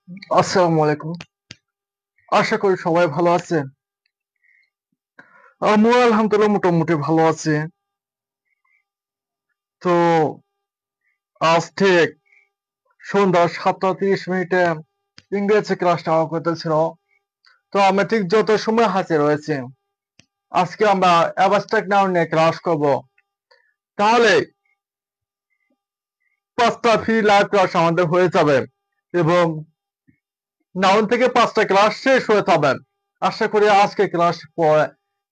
আসসালামু আলাইকুম। আশা করি সবাই ভালো আছেন। আমিও আলহামদুলিল্লাহ মোটামুটি ভালো আছি। তো আজ ঠিক সন্ধ্যা ৭টা ৩০ মিনিটে ইংরেজি ক্লাস নেওয়ার কথা ছিল। তো আমরা ঠিক যত সময় হাজির হয়েছি। আজকে আমরা অ্যাবস্ট্রাক্ট নাউন নিয়ে ক্লাস করব। তাহলে ৫টা ফ্রি লাইভ ক্লাস আমাদের হয়ে যাবে এবং নাউন থেকে ৫টা ক্লাস শেষ হয়ে যাবে। আশা করি আজকে ক্লাস পরে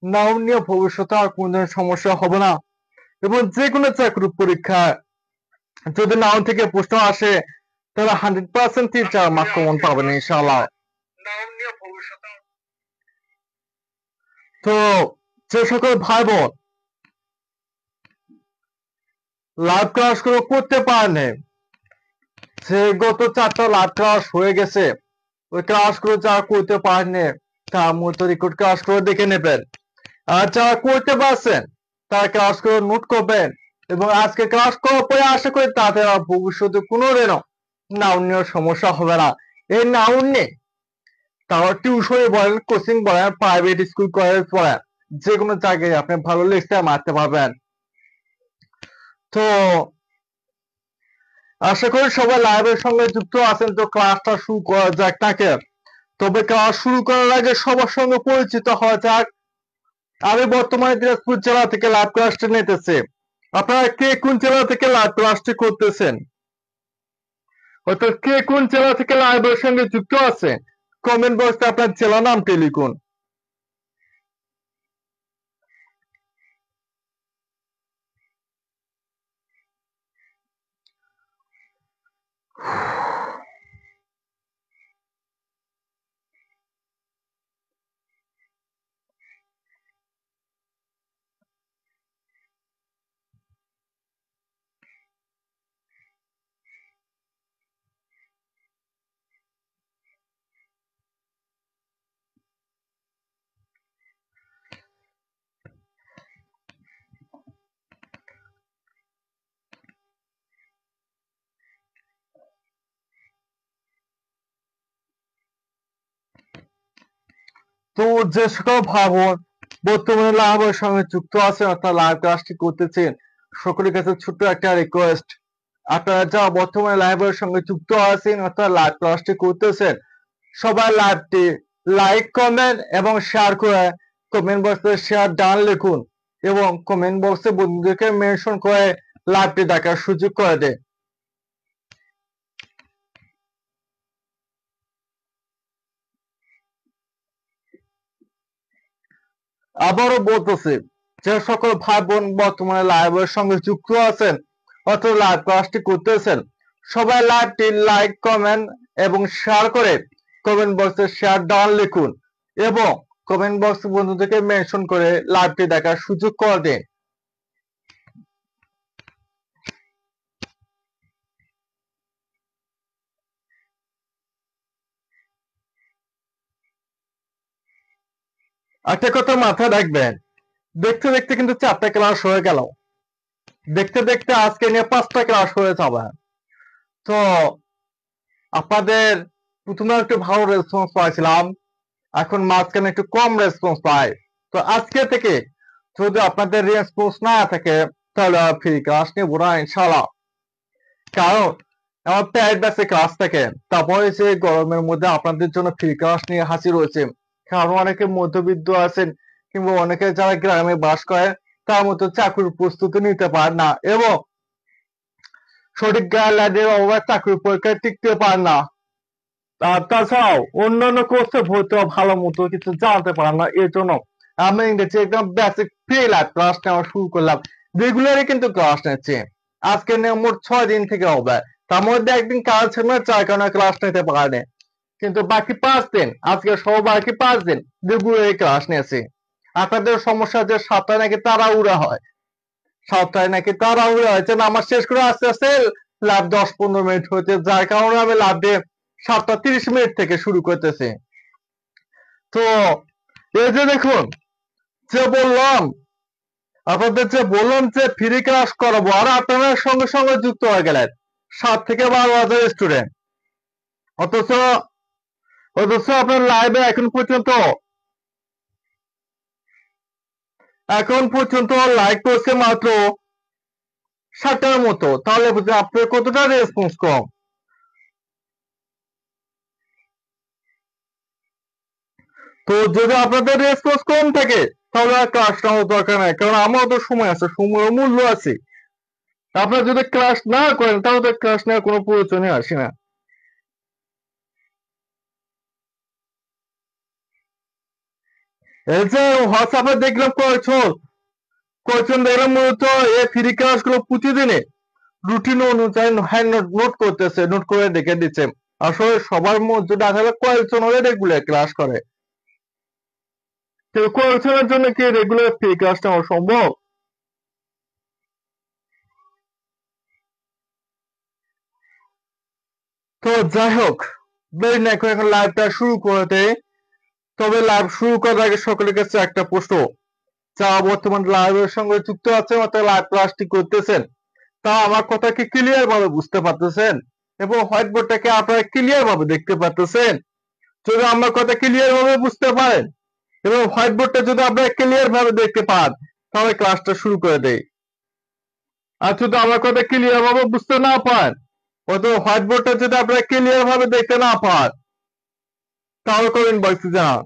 নাউন নিয়ে ভবিষ্যতে আর কোনদিন সমস্যা হবে না এবং যে কোনো চাকরির পরীক্ষায় যদি নাউন থেকে প্রশ্ন আসে তাহলে 100% টিচার মার্ক কমন পাবেন ইনশাআল্লাহ। তো যে সকল ভাই বোন লাইভ ক্লাস গুলো করতে পারেনি, যে গত 4টা লাইভ ক্লাস হয়ে গেছে, ওই ক্লাস গুলো যারা করতে পারেনি তার মতো রেকর্ড ক্লাস গুলো দেখে নেবেন। আর যারা করতে পারছেন তারা ক্লাস গুলো নোট করবেন এবং আজকে ক্লাস করার পরে আশা করি তাদের আর ভবিষ্যতে কোনোদিনও নাউন নিয়ে সমস্যা হবে না। এই নাউন নিয়ে তারা টিউশনে বলেন, কোচিং বলেন, প্রাইভেট স্কুল কলেজ বলেন, যে কোনো জায়গায় আপনি ভালো লেকচার মারতে পারবেন। তো আশা করি সবাই লাইভের সঙ্গে যুক্ত আছেন। তো ক্লাসটা শুরু করা যাক নাকি? তবে ক্লাস শুরু করার আগে সবার সঙ্গে পরিচিত হওয়া যাক। আমি বর্তমানে দিনাজপুর জেলা থেকে লাইভ ক্লাসটি নিতেছি। আপনারা কে কোন জেলা থেকে লাইভ ক্লাসটি করতেছেন, অর্থাৎ কে কোন জেলা থেকে লাইভের সঙ্গে যুক্ত আছেন, কমেন্ট বক্সে আপনার জেলা নামটি লিখুন। তো যে সকল ভাই বোন বর্তমানে লাইভের সঙ্গে যুক্ত আছেন অর্থাৎ লাইভ ক্লাসটি করতেছেন, সকলের কাছে ছোট্ট একটা রিকোয়েস্ট, আপনারা যারা বর্তমানে লাইভের সঙ্গে যুক্ত আছেন অর্থাৎ লাইভ ক্লাসটি করতেছেন, সবাই লাইভটি লাইক, কমেন্ট এবং শেয়ার করে কমেন্ট বক্সে শেয়ার ডান লিখুন এবং কমেন্ট বক্সে বন্ধুদেরকে মেনশন করে লাইভটি দেখার সুযোগ করে দেন। আবারও বলতেছি, যে সকল ভাই বোন বর্তমানে লাইভের সঙ্গে যুক্ত আছেন অথবা লাইভ ক্লাসটি করতেছেন, সবাই লাইভটি লাইক, কমেন্ট এবং শেয়ার করে কমেন্ট বক্সে শেয়ার ডাউন লিখুন এবং কমেন্ট বক্সে বন্ধুদেরকে মেনশন করে লাইভটি দেখার সুযোগ করে দিন। একটা কথা মাথায় রাখবেন, দেখতে দেখতে কিন্তু 4টা ক্লাস হয়ে গেল, দেখতে দেখতে আজকে নিয়ে 5টা ক্লাস হয়ে যাবে। তো আপনাদের প্রথমে একটু ভালো রেসপন্স পাইছিলাম, এখন মাঝখানে একটু কম রেসপন্স পাই। তো আজকে থেকে যদি আপনাদের রেসপন্স না থাকে তাহলে ফ্রি ক্লাস নিব না ইনশাআল্লাহ। কারণ আমার প্রাইভেট ব্যাচে ক্লাস থাকে, তারপরে যে গরমের মধ্যে আপনাদের জন্য ফ্রি ক্লাস নিয়ে হাজির হয়েছে। কারণ অনেকে মধ্যবিত্ত আছেন কিংবা অনেকে যারা গ্রামে বাস করে তার মতো চাকরির প্রস্তুতি নিতে পারে না এবং সঠিক গাইডলাইনের অভাবে চাকরির পরীক্ষায় টিকতে পারে না। আর তাছাড়াও অন্যান্য কোর্সে ভর্তি হওয়া ভালো মতো কিছু জানতে পারলাম না, এর জন্য আমি ইংরেজি একদম বেসিক ফ্রি লাইভ ক্লাস নেওয়া শুরু করলাম। রেগুলারই কিন্তু ক্লাস নিচ্ছে, আজকে নিয়ে মোট 6 দিন থেকে হবে। তার মধ্যে একদিন কাজ ছিল না, যার কারণে ক্লাস নিতে পারেনি, কিন্তু বাকি 5 দিন, আজকে সহ বাকি 5 দিন রেগুলারই ক্লাস নিয়েছি। আপনাদের সমস্যা যে সপ্তাহে নাকি তাড়াহুড়া হয়, সপ্তাহে নাকি তাড়াহুড়া হয়েছে না, আমার শেষ করে আস্তে আস্তে লাভ 10-15 মিনিট হয়েছে, যার কারণে আমি লাভ দিয়ে 7টা 30 মিনিট থেকে শুরু করতেছি। তো এই যে দেখুন, যে বললাম আপনাদের, যে বললাম যে ফ্রি ক্লাস করাবো, আর আপনারা সঙ্গে সঙ্গে যুক্ত হয়ে গেলেন 7 থেকে 12 হাজার স্টুডেন্ট। অথচ অথচ আপনার লাইভে এখন পর্যন্ত লাইক করছে মাত্র 60টার মতো, তাহলে বুঝলেন আপনার কতটা রেসপন্স কম। তো যদি আপনাদের রেসপন্স কম থাকে তাহলে আর ক্লাস নেওয়ার দরকার নাই, কারণ আমার তো সময় আছে, সময়ের মূল্য আছে। আপনারা যদি ক্লাস না করেন তাহলে তো ক্লাস নেওয়ার কোনো প্রয়োজনই আসে না। এই যে হোয়াটসঅ্যাপে দেখলাম কয়েকজন দেখলাম মূলত এই ফ্রি ক্লাস গুলো প্রতিদিনে রুটিন অনুযায়ী হ্যান্ড নোট করতেছে, নোট করে রেখে দিচ্ছে। আসলে সবার মধ্যে দেখা যাবে কয়েকজন হলে রেগুলার ক্লাস করে, কিন্তু কয়েকজনের জন্য কি রেগুলার ফ্রি ক্লাস নেওয়া সম্ভব? তো যাই হোক, দেরি না করে এখন লাইভটা শুরু করে দেই। তবে লাইভ শুরু করার আগে সকলের কাছে একটা প্রশ্ন, যারা বর্তমান লাইভের সঙ্গে যুক্ত আছেন অর্থাৎ লাইভ ক্লাসটি করতেছেন, তা আমার কথা কি ক্লিয়ার ভাবে বুঝতে পারতেছেন এবং হোয়াইট বোর্ডটাকে আপনারা ক্লিয়ার ভাবে দেখতে পারতেছেন? যদি আমার কথা ক্লিয়ার ভাবে বুঝতে পারেন এবং হোয়াইট বোর্ডটা যদি আপনারা ক্লিয়ার ভাবে দেখতে পান তাহলে ক্লাসটা শুরু করে দেই। আর যদি আমার কথা ক্লিয়ার ভাবে বুঝতে না পান অথবা হোয়াইট বোর্ডটা যদি আপনারা ক্লিয়ার ভাবে দেখতে না পান তাহলে কমেন্ট বক্সে জানান।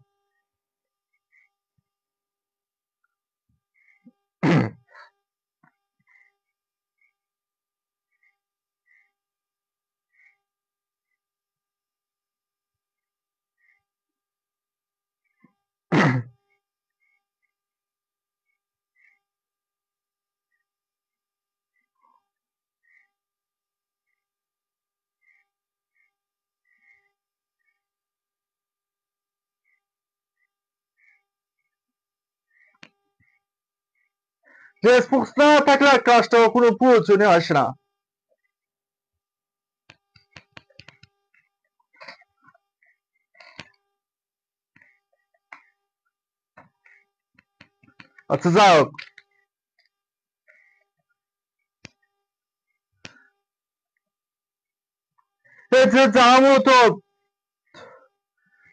রেসপন্স না থাকলে আর ক্লাসটা কোনো প্রয়োজনই আসে না। আচ্ছা যাই হোক, এই যে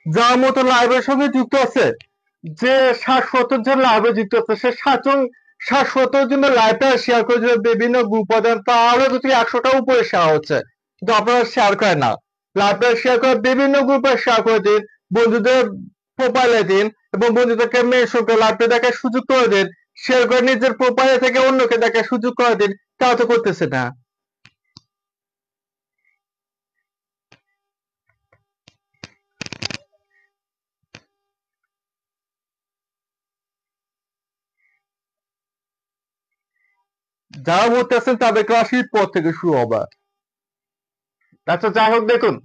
যার মতো লাইভের সঙ্গে যুক্ত আছে, যে 60-70 জন লাইভে যুক্ত আছে, সে 60-70 জনের লাইভটা শেয়ার করে যদি বিভিন্ন গ্রুপ দেন তাহলে যদি 100টা উপরে শেয়ার হচ্ছে, কিন্তু আপনারা শেয়ার করেন না। লাইভটা শেয়ার করে বিভিন্ন গ্রুপে শেয়ার করে দিন, বন্ধুদের প্রোফাইলে দিন এবং বন্ধুদেরকে মেনশন করে লাইভটা দেখার সুযোগ করে দিন, শেয়ার করে নিজের প্রোফাইলে থেকে অন্যকে দেখার সুযোগ করে দিন, তা তো করতেছে না। যারা বলতেছেন তাদের ক্লাস শীত পর থেকে শুরু হবে। আচ্ছা যাই হোক, দেখুন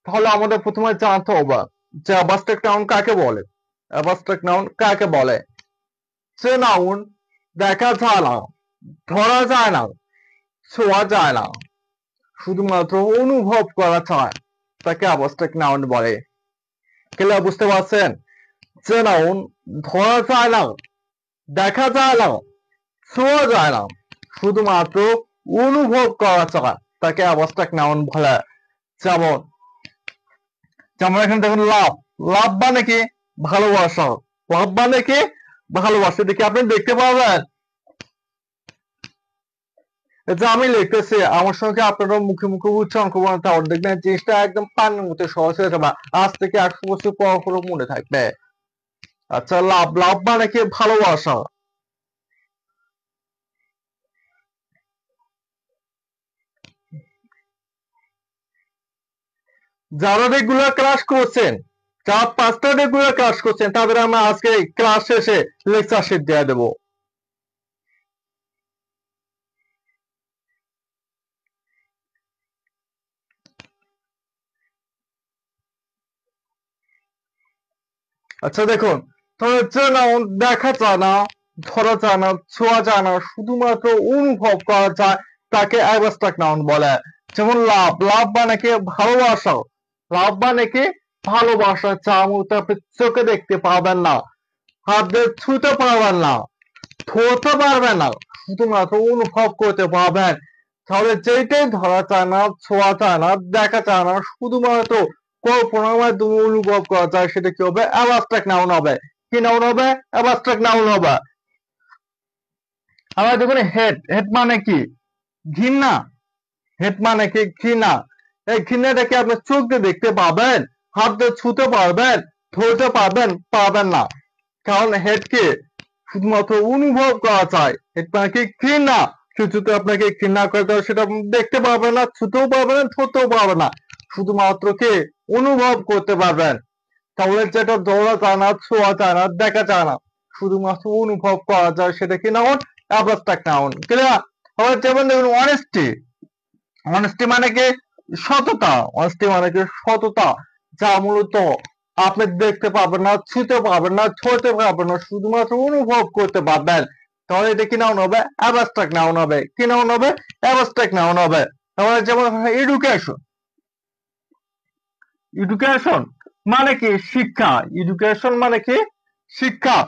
তাহলে আমাদের প্রথমে জানতে হবে যে অ্যাবস্ট্রাক্ট নাউন কাকে বলে। অ্যাবস্ট্রাক্ট নাউন কাকে বলে? যে নাউন দেখা যায় না, ধরা যায় না, ছোঁয়া যায় না, শুধুমাত্র অনুভব করা যায়, তাকে অ্যাবস্ট্রাক্ট নাউন বলে। কেলা বুঝতে পারছেন? যে নাউন ধরা যায় না, দেখা যায় না, ছোঁয়া যায় না, শুধুমাত্র অনুভব করা যায়, তাকে অ্যাবস্ট্রাক্ট নাউন বলে। যেমন যেমন এখানে দেখুন লাভ, লাভ মানে কি? ভালোবাসা। লাভ মানে কি? ভালোবাসা। দেখি আপনি দেখতে পাবেন যে আমি লিখতেছি, আমার সঙ্গে আপনারা মুখে মুখে উচ্চারণ করবেন, তাহলে দেখবেন জিনিসটা একদম পানির মতো সহজ হয়ে যাবে, আজ থেকে 100 বছর পর পর মনে থাকবে। আচ্ছা লাভ, লাভ মানে কি? ভালোবাসা। যারা রেগুলার ক্লাস করছেন, যারা 5টা রেগুলার ক্লাস করছেন, তাদের আমরা আজকে ক্লাস শেষে লেকচার শিট দিয়ে দেবো। আচ্ছা দেখুন, তাহলে যে নাউন দেখা যায় না, ধরা যায় না, ছোঁয়া যায় না, শুধুমাত্র অনুভব করা যায়, তাকে অ্যাবস্ট্রাক্ট নাউন বলে। যেমন লাভ, লাভ মানে কি? ভালোবাসা। লাভ মানে কি? ভালোবাসা। যা মুহূর্তে আপনি চোখে দেখতে পাবেন না, হাত দিয়ে ছুঁতে পারবেন না, ধরতে পারবেন না, শুধুমাত্র অনুভব করতে পারবেন, তাহলে যেটাই ধরা যায় না, ছোঁয়া যায় না, দেখা যায় না, শুধুমাত্র কল্পনার মাধ্যমে অনুভব করা যায়, সেটা কি হবে? অ্যাবস্ট্রাক্ট নাউন হবে। কি নাউন হবে? অ্যাবস্ট্রাক্ট নাউন হবে। আবার দেখুন হেড, হেড মানে কি? ঘৃণা। হেড মানে কি? ঘৃণা। এই ঘৃণাটাকে আপনি চোখ দিয়ে দেখতে পাবেন, হাত দিয়ে ছুতে পারবেন, ধরতে পারবেন? পারবেন না। কারণ হেডকে শুধুমাত্র অনুভব করা যায়। হেড মানে কি? ঘৃণা। কেউ যদি আপনাকে ঘৃণা করে তাহলে সেটা দেখতে পারবেন না, ছুতেও পারবেন না, ধরতেও পারবেন না, শুধুমাত্র কি অনুভব করতে পারবেন। তাহলে যেটা ধরা যায় না, ছোঁয়া যায় না, দেখা যায় না, শুধুমাত্র অনুভব করা যায়, সেটা কি নাউন? Abstract noun. ক্লিয়ার? আবার যেমন দেখুন অনেস্টি। অনেস্টি মানে কি? সততা। অনেস্টি মানে কি? সততা। যা মূলত আপনি দেখতে পাবেন না, ছুঁতে পারবেন না, ছুঁতে পারবেন না, শুধুমাত্র অনুভব করতে পারবেন। তাহলে এটা কি নাউন হবে? অ্যাবস্ট্রাক্ট নাউন হবে। কি নাউন হবে? অ্যাবস্ট্রাক্ট নাউন হবে। তাহলে যেমন এডুকেশন। এডুকেশন মানে কি? শিক্ষা। এডুকেশন মানে কি? শিক্ষা।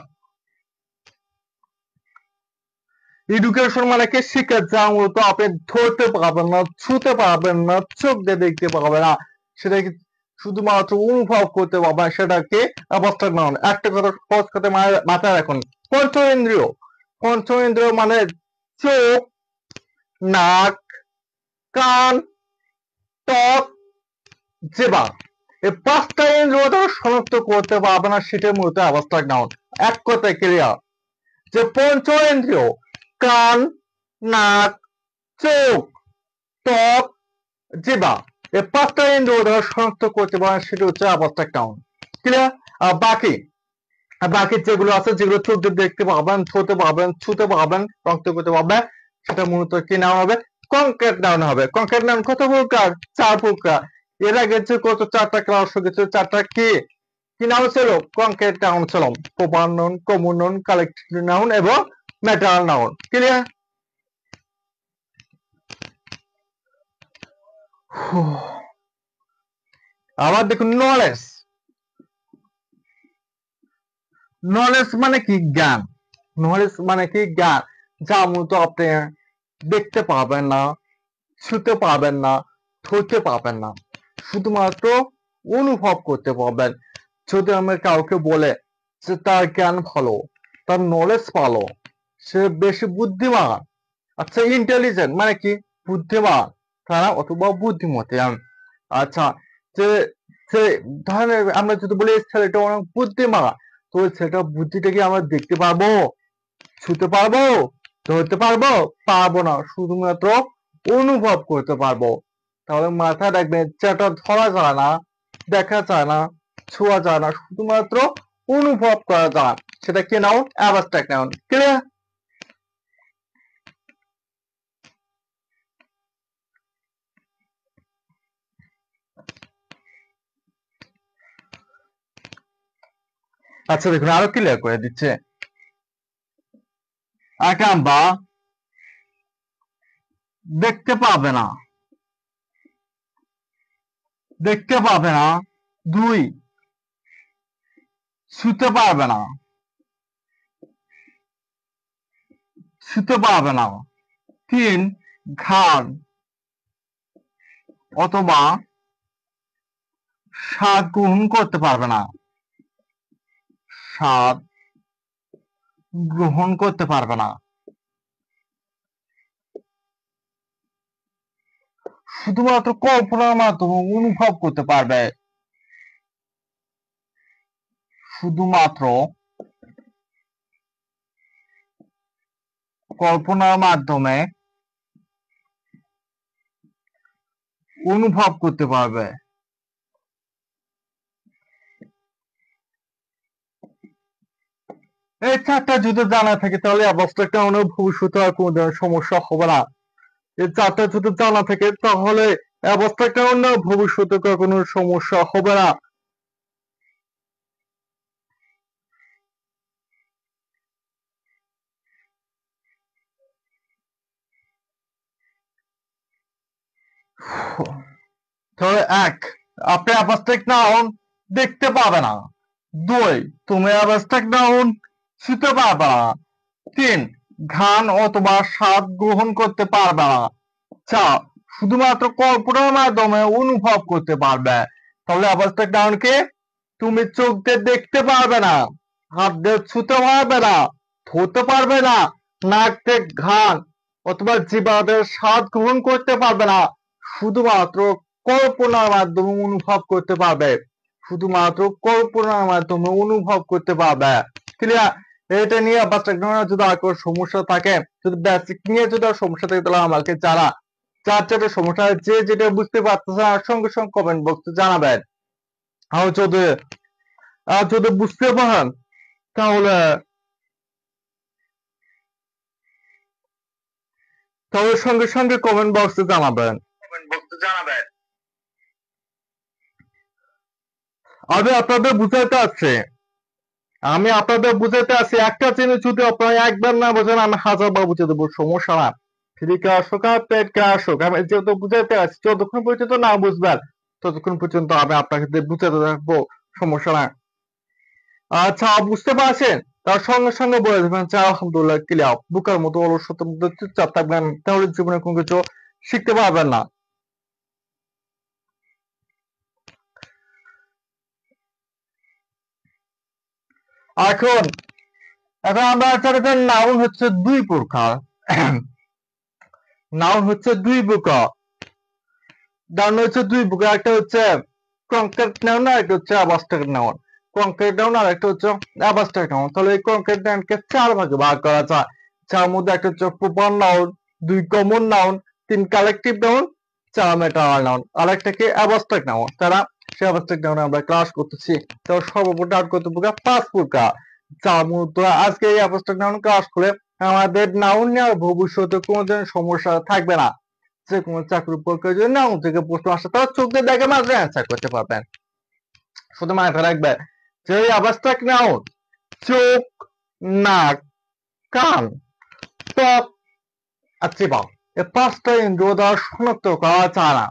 এডুকেশন মানে কি? শিক্ষা। যা মূলত আপনি ধরতে পারবেন না, ছুঁতে পারবেন না, চোখ দিয়ে দেখতে পারবেন না, সেটা কি শুধুমাত্র অনুভব করতে পারবেন, সেটাকে অ্যাবস্ট্রাক্ট নাউন। একটা কথা সহজ কথা মাথায় রাখুন, পঞ্চেন্দ্রিয়। পঞ্চেন্দ্রিয় মানে চোখ, নাক, কান, ত্বক, জিহ্বা। এই পাঁচটা ইন্দ্রিয় দ্বারা শনাক্ত করতে পারবে না, সেটা মূলত অ্যাবস্ট্রাক্ট নাউন। এক কথায় ক্লিয়ার যে পঞ্চেন্দ্রিয়, কান, নাক, চোখ, ত্বক, জিহ্বা, এই পাঁচটা ইন্দ্রিয় দ্বারা শনাক্ত করতে পারেন, সেটা হচ্ছে অ্যাবস্ট্রাক্ট নাউন। ক্লিয়ার? আর বাকি যেগুলো আছে, যেগুলো চোখ দিয়ে দেখতে পাবেন, ধরতে পারবেন, ছুঁতে পারবেন, রক্ত করতে পারবেন, সেটা মূলত কি নাউন হবে? কংক্রিট নাউন হবে। কংক্রিট নাউন কত প্রকার? 4 প্রকার। এর আগে যে কত 4টা ক্লাস হয়েছে, 4টা কি কি নাউন ছিল? কংক্রিট নাউন ছিল। Proper noun, common noun, collective noun এবং ম্যাটারাল নাউন। ক্লিয়ার? আবার দেখুন নলেজ। নলেজ মানে কি? জ্ঞান। নলেজ মানে কি? জ্ঞান। যা মূলত আপনি দেখতে পাবেন না, ছুঁতে পাবেন না, ধরতে পাবেন না, শুধুমাত্র অনুভব করতে পারবেন। যদি আমরা কাউকে বলে যে তার জ্ঞান ভালো, তার নলেজ ভালো, সে বেশি বুদ্ধিমান, আচ্ছা ইন্টেলিজেন্ট মানে কি? বুদ্ধিমান তারা অথবা বুদ্ধিমতী। আচ্ছা, যে সে ধরেন আমরা যদি বলি ছেলেটা অনেক বুদ্ধিমান, তো ওই ছেলেটার বুদ্ধিটা কি আমরা দেখতে পারবো, ছুঁতে পারবো, ধরতে পারবো? পারবো না, শুধুমাত্র অনুভব করতে পারবো। তাহলে মাথায় রাখবেন, যেটা ধরা যায় না, দেখা যায় না, ছোঁয়া যায় না, শুধুমাত্র অনুভব করা যায়, সেটা কি নাউন? Abstract noun. ক্লিয়ার? আচ্ছা দেখুন আরো ক্লিয়ার করে দিচ্ছে। এক নাম্বার, দেখতে পাবে না। দেখতে পাবে না। 2, ছুঁতে পারবে না। ছুঁতে পারবে না। 3, ঘ্রাণ অথবা স্বাদ গ্রহণ করতে পারবে না। স্বাদ গ্রহণ করতে পারবে না। শুধুমাত্র কল্পনার মাধ্যমে অনুভব করতে পারবে। শুধুমাত্র কল্পনার মাধ্যমে অনুভব করতে পারবে। এই 4টা যদি জানা থাকে তাহলে অ্যাবস্ট্রাক্ট নাউনের ভবিষ্যতে আর কোনো ধরনের সমস্যা হবে না। এই 4টা যদি জানা থাকে তাহলে অ্যাবস্ট্রাক্ট নাউনের ভবিষ্যতে কোনো সমস্যা হবে না। তাহলে 1, আপনি অ্যাবস্ট্রাক্ট নাউন দেখতে পাবে না। 2, তুমি অ্যাবস্ট্রাক্ট নাউন ছুঁতে পারবে না। 3, ঘ্রাণ অথবা স্বাদ গ্রহণ করতে পারবে না। যা শুধুমাত্র কল্পনার মাধ্যমে অনুভব করতে পারবে। তাহলে অ্যাবস্ট্রাক্ট নাউনকে তুমি চোখ দিয়ে দেখতে পারবে না, হাত দিয়ে ছুতে পারবে না, ধরতে পারবে না, নাক দিয়ে ঘ্রাণ অথবা জিহ্বার স্বাদ গ্রহণ করতে পারবে না, শুধুমাত্র কল্পনার মাধ্যমে অনুভব করতে পারবে, শুধুমাত্র কল্পনার মাধ্যমে অনুভব করতে পারবে। ক্লিয়ার? এটা নিয়ে অ্যাবস্ট্রাক্ট নাউনের যদি আর কোনো সমস্যা থাকে, যদি বেসিক নিয়ে যদি সমস্যা থাকে, তাহলে আমাকে যারা যার যেটা সমস্যা, যে যেটা বুঝতে পারতেছে আর সঙ্গে সঙ্গে কমেন্ট বক্সে জানাবেন। আর যদি বুঝতে পারেন তাহলে সঙ্গে সঙ্গে কমেন্ট বক্সে জানাবেন। আমি আপনাদের বুঝাইতে আছি একটা জিনিস যদি আপনারা একবার না বোঝেন, আমি হাজারবার বুঝে দেবো, সমস্যা না। ফ্রি ক্লাস হোক আর পেড ক্লাস হোক, আমি যেহেতু বুঝাইতে আছি, যতক্ষণ পর্যন্ত না বুঝবেন ততক্ষণ পর্যন্ত আমি আপনাকে বুঝাতে থাকবো, সমস্যা না। আচ্ছা, বুঝতে পারছেন? তার সঙ্গে সঙ্গে বলে দেবেন যে আলহামদুলিল্লাহ ক্লিয়ার। বুকার মতো অলসতার মধ্যে চুপচাপ থাকবেন, তাহলে জীবনে কোনো কিছু শিখতে পারবেন না। এখন এখন আমরা নাউন হচ্ছে দুই প্রকার। নাউন হচ্ছে দুই প্রকার। নাউন হচ্ছে দুই প্রকার, একটা হচ্ছে কংক্রিট নাউন আর একটা হচ্ছে অ্যাবস্ট্রাক্ট নাউন। কংক্রিট নাউন আর একটা হচ্ছে অ্যাবস্ট্রাক্ট নাউন। তাহলে এই কংক্রিট নাউনকে চার ভাগে ভাগ করা যায়। যার মধ্যে একটা হচ্ছে প্রপার নাউন, দুই কমন নাউন, তিন কালেকটিভ নাউন, চার মেটারাল নাউন, আর একটা কি অ্যাবস্ট্রাক্ট নাউন। তারা সে অ্যাবস্ট্রাক্ট নাউন আমরা ক্লাস করতেছি। তো সর্বমোট আর কত প্রকার? পাঁচ প্রকার। যার মধ্যে আজকে এই অ্যাবস্ট্রাক্ট নাউন ক্লাস করে আমাদের নাউন নেওয়ার ভবিষ্যতে কোনোদিন সমস্যা থাকবে না। যে কোনো চাকরির পরীক্ষায় যদি নাউন থেকে প্রশ্ন আসে, তাহলে চোখ দিয়ে দেখে মাত্র অ্যান্সার করতে পারবেন। শুধু মাথায় রাখবেন যে এই অ্যাবস্ট্রাক্ট নাউন চোখ, নাক, কান, ত্বক আর জিহ্বা, এই পাঁচটা ইন্দ্রিয় দ্বারা শনাক্ত করা যায় না।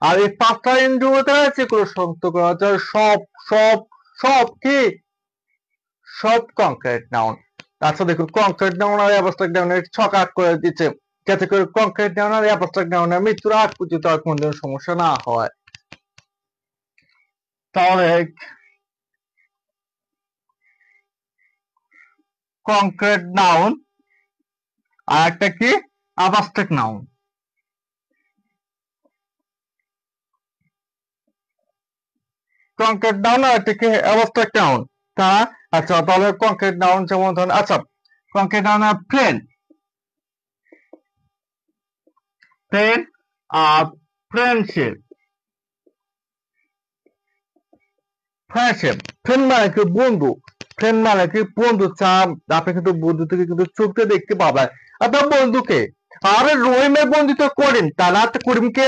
আর এই পাঁচটা ইন্দ্রিয় দ্বারা যে কোনো শনাক্ত করা যায় সব সব সব কি সব কংক্রিট নাউন। আচ্ছা দেখুন, কংক্রিট নাউন আর অ্যাবস্ট্রাক্ট নাউনের ছক আট করে দিচ্ছে, যাতে করে কংক্রিট নাউন আর অ্যাবস্ট্রাক্ট নাউনের মৃত্যুর আগ পর্যন্ত আর কোনদিন সমস্যা না হয়। তাহলে কংক্রিট নাউন আর একটা কি অ্যাবস্ট্রাক্ট নাউন। কংক্রিট নাউন আর একটা কি অ্যাবস্ট্রাক্ট নাউন। তা আচ্ছা, তাহলে কংক্রিট নাউন যেমন ধরুন, আচ্ছা কংক্রিট নাউন আর প্লেন, প্লেন আর ফ্রেন্ডশিপ। ফ্রেন্ডশিপ, ফ্রেন্ড মানে কি বন্ধু, ফ্রেন্ড মানে কি বন্ধু। আপনি কিন্তু বন্ধু থেকে কিন্তু চোখ দিয়ে দেখতে পাবেন আপনার বন্ধুকে। আরে রহিমের বন্ধু তো করিম, তা না তো করিমকে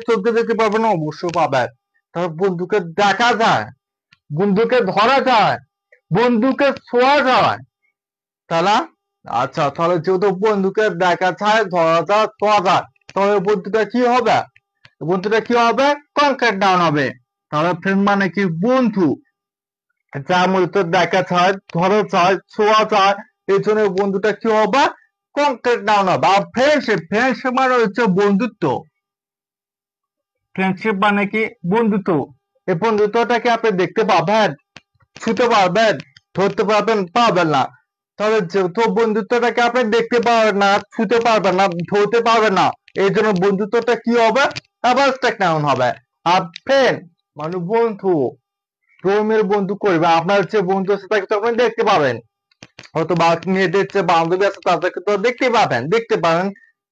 চোখ দিয়ে দেখতে পারবেন না? অবশ্যই পাবেন। তবে বন্ধুকে দেখা যায়, বন্ধুকে ধরা যায়, বন্ধুকে ছোঁয়া যায়, তাই না? আচ্ছা, তাহলে যেহেতু বন্ধুকে দেখা যায়, ধরা যায়, ছোঁয়া যায়, তাহলে বন্ধুটা কি হবে? কনক্রিট নাউন হবে। তাহলে ফ্রেন্ড মানে কি বন্ধু, যার মধ্যে দেখা যায়, ধরা যায়, ছোঁয়া যায়, এই জন্য বন্ধুটা কি হবে? কনক্রিট নাউন হবে। আর ফ্রেন্ডশিপ, ফ্রেন্ডশিপ মানে হচ্ছে বন্ধুত্ব। ফ্রেন্ডশিপ মানে কি বন্ধুত্ব। এই বন্ধুত্বটাকে আপনি দেখতে পাবেন, ছুতে পারবেন, ধরতে পারবেন? পারবেন না। তাহলে যেহেতু বন্ধুত্বটাকে আপনি দেখতে পারবেন না, ছুতে পারবেন না, ধরতে পারবেন না, এই জন্য বন্ধুত্বটা কি হবে? অ্যাবস্ট্রাক্ট নাউন হবে। আর ফ্রেন্ড মানে বন্ধু, রোমের বন্ধু করবে, আপনার যে বন্ধু আছে তাকে তো আপনি দেখতে পাবেন, হয়তো বা মেয়েদের যে বান্ধবী আছে তাদেরকে তো দেখতে পারেন,